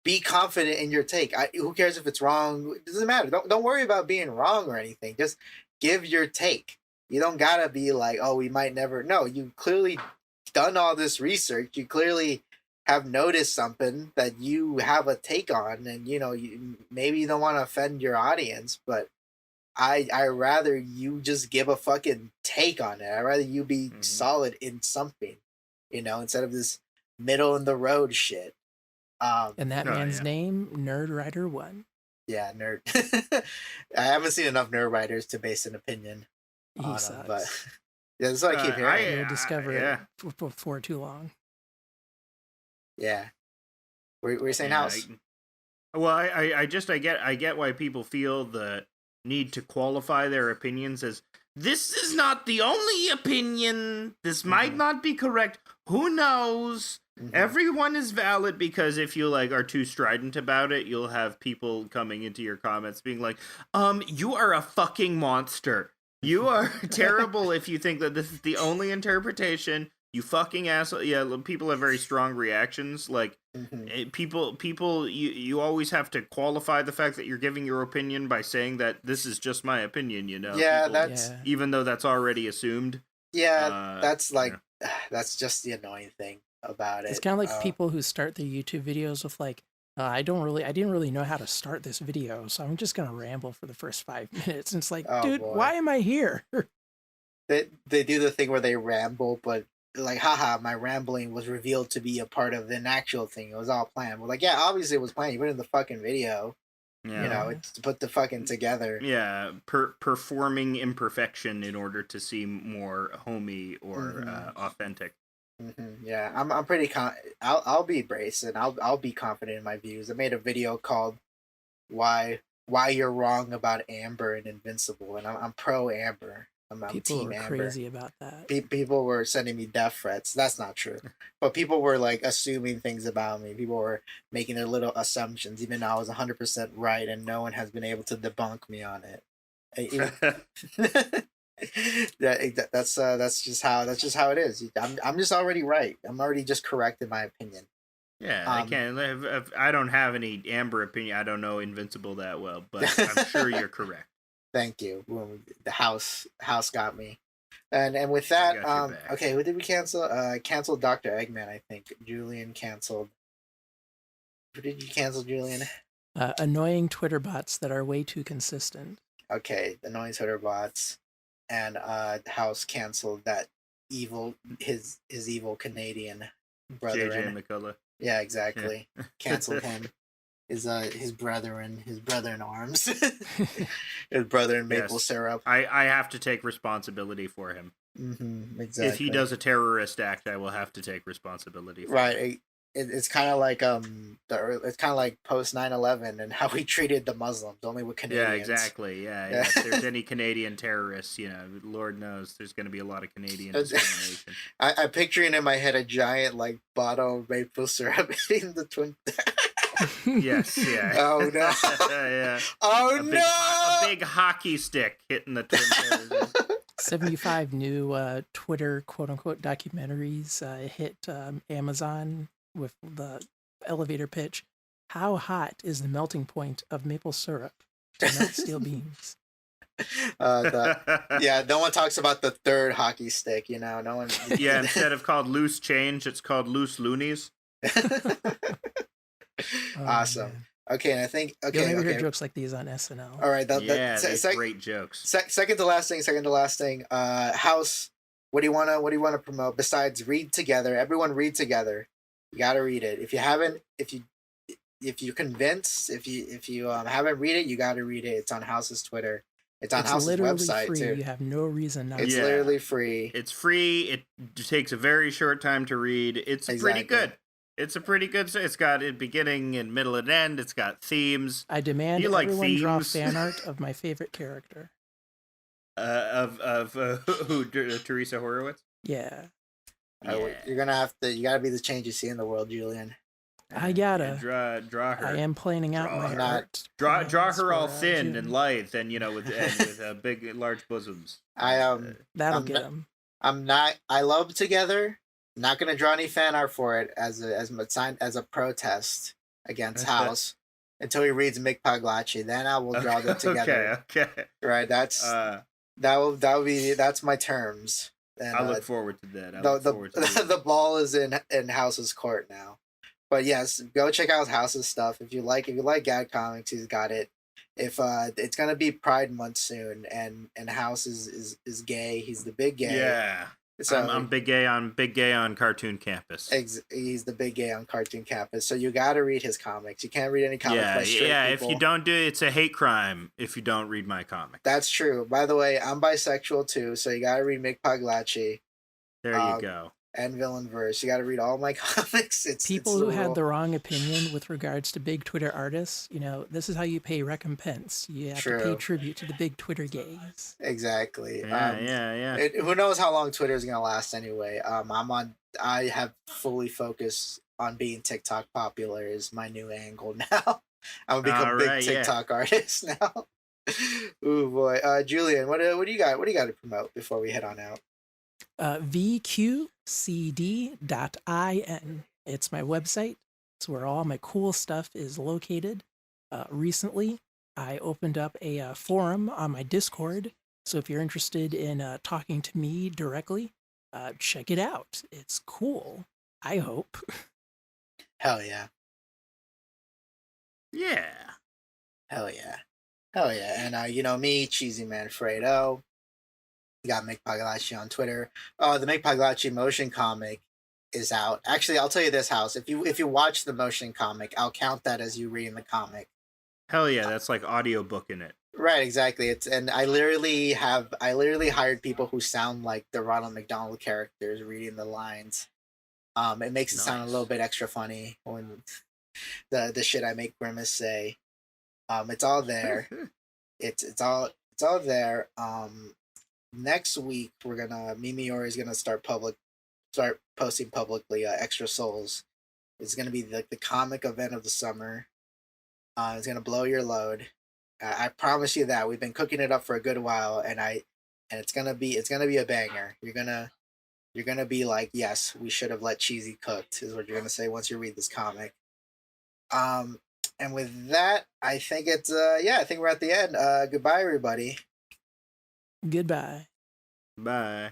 A: be confident in your take. Who cares if it's wrong? It doesn't matter. Don't worry about being wrong or anything. Just give your take. You don't gotta be like, oh, we might never. No, you clearly done all this research. You clearly have noticed something that you have a take on, and maybe you don't want to offend your audience, but I rather you just give a fucking take on it. I'd rather you be solid in something, instead of this middle in the road shit.
B: And that man's name, Nerd Rider 1.
A: Yeah, nerd. I haven't seen enough nerd writers to base an opinion on him, but yeah, that's what I keep hearing.
B: You'll discover it before too long.
A: Yeah. Were you saying, House?
C: I get why people feel the need to qualify their opinions as, this is not the only opinion. This might not be correct. Who knows? Everyone is valid, because if you are too strident about it, you'll have people coming into your comments being like, you are a fucking monster. You are terrible if you think that this is the only interpretation. You fucking asshole. Yeah, people have very strong reactions. People, you always have to qualify the fact that you're giving your opinion by saying that this is just my opinion,
A: Yeah,
C: even though that's already assumed.
A: Yeah, that's just the annoying thing about it.
B: It's kind of like people who start their YouTube videos with I didn't really know how to start this video, so I'm just gonna ramble for the first 5 minutes. And it's like, dude, why am I here?
A: They do the thing where they ramble, but haha, my rambling was revealed to be a part of an actual thing. It was all planned. We're like, yeah, obviously it was planned. You put it in the fucking video. Yeah. It's to put the fucking together.
C: Yeah, performing imperfection in order to seem more homey or authentic.
A: Yeah, I'm pretty I'll be braced, and I'll be confident in my views. I made a video called "Why You're Wrong About Amber and Invincible," and I'm pro Amber. I'm
B: people
A: team
B: were
A: Amber.
B: Crazy about that.
A: People were sending me death threats. That's not true, but people were assuming things about me. People were making their little assumptions, even though I was 100% right, and no one has been able to debunk me on it. That's just how it is. I'm just already right. I'm already just correct in my opinion.
C: Yeah, I can't. If I don't have any Amber opinion. I don't know Invincible that well, but I'm sure you're correct.
A: Thank you. The house got me, and with that, okay, who did we cancel? Canceled Dr. Eggman. I think Julian canceled. Who did you cancel, Julian?
B: Annoying Twitter bots that are way too consistent.
A: Okay, annoying Twitter bots. And House canceled that his evil Canadian brother.
C: JJ McCullough.
A: Yeah, exactly. Yeah. Canceled him. His brother in arms. His brother in maple syrup.
C: I have to take responsibility for him.
A: Exactly.
C: If he does a terrorist act, I will have to take responsibility for him.
A: It's kind of like it's kind of like post 9/11 and how we treated the Muslims, only with Canadians.
C: Yeah, exactly. Yeah. If there's any Canadian terrorists, Lord knows there's going to be a lot of Canadian discrimination.
A: I'm picturing in my head a giant bottle of maple syrup hitting the twin.
C: Yes. Yeah.
A: Oh no.
C: Yeah.
A: Oh
C: a big hockey stick hitting the twin.
B: 75 new Twitter quote-unquote documentaries hit Amazon with the elevator pitch. How hot is the melting point of maple syrup to melt steel beams?
A: No one talks about the third hockey stick, no one.
C: Yeah, instead of called loose change, it's called loose loonies.
A: Awesome. Man. Okay, and I think
B: you'll never hear jokes like these on SNL.
A: All right,
C: great jokes.
A: Second to last thing. House. What do you wanna promote besides read together? Everyone read together. You gotta read it. If you haven't, if you're convinced, if you haven't read it, you gotta read it. It's on House's Twitter. It's on House's website
B: free.
A: too.
B: You have no reason not.
A: It's literally free.
C: It's free. It takes a very short time to read. It's pretty good. It's a pretty good. It's got a beginning and middle and end. It's got themes.
B: I demand everyone draw fan art of my favorite character.
C: Of who? Teresa Horowitz.
B: Yeah.
A: You're gonna have to. You gotta be the change you see in the world, Julian.
B: I gotta
C: draw her.
B: I am planning out my art.
C: Draw her all thin and lithe, and with big, large bosoms.
B: That'll get him.
A: I'm not. I love Together. Not gonna draw any fan art for it as a protest against Haus until he reads Mick Pagliacci. Then I will draw them together.
C: Okay.
A: Right. That's my terms. And
C: I look forward to that.
A: The ball is in Haus's court now. But yes, go check out House's stuff if you like Gad Comics. He's got it. If it's gonna be Pride Month soon, and House is gay. He's the big gay.
C: Yeah. So I'm big gay on Cartoon Campus.
A: He's the big gay on Cartoon Campus. So you got to read his comics. You can't read any comics by straight people.
C: If you don't do it, it's a hate crime if you don't read my comic.
A: That's true. By the way, I'm bisexual too, so you got to read Mick Pagliacci.
C: There you go.
A: And Villainverse. You got to read all my comics.
B: People who had the wrong opinion with regards to big Twitter artists, this is how you pay recompense. You have to pay tribute to the big Twitter gays.
A: Exactly.
C: Yeah.
A: Who knows how long Twitter is gonna last anyway? I have fully focused on being TikTok popular is my new angle now. I'm gonna become a big TikTok artist now. Ooh boy. Julian, what do you got? What do you got to promote before we head on out?
B: VQCD.in. It's my website. It's where all my cool stuff is located. Recently, I opened up a forum on my Discord. So if you're interested in talking to me directly, check it out. It's cool. I hope.
A: Hell yeah.
C: Yeah.
A: Hell yeah. And me, Cheesymanfredo. You got Mick Pagliacci on Twitter. The Mick Pagliacci motion comic is out. Actually, I'll tell you this, House. If you watch the motion comic, I'll count that as you reading the comic.
C: Hell yeah, that's like audiobook in it.
A: Right, exactly. I literally hired people who sound like the Ronald McDonald characters reading the lines. It makes it sound a little bit extra funny when the shit I make Grimace say. It's all there. it's all there. Next week Mimi Ori is gonna start posting publicly Extra Souls. It's gonna be the comic event of the summer. It's gonna blow your load. I promise you that. We've been cooking it up for a good while, and it's gonna be a banger. You're gonna be like, yes, we should have let Cheesy cooked, is what you're gonna say once you read this comic. And with that, I think I think we're at the end. Goodbye, everybody.
B: Goodbye.
C: Bye.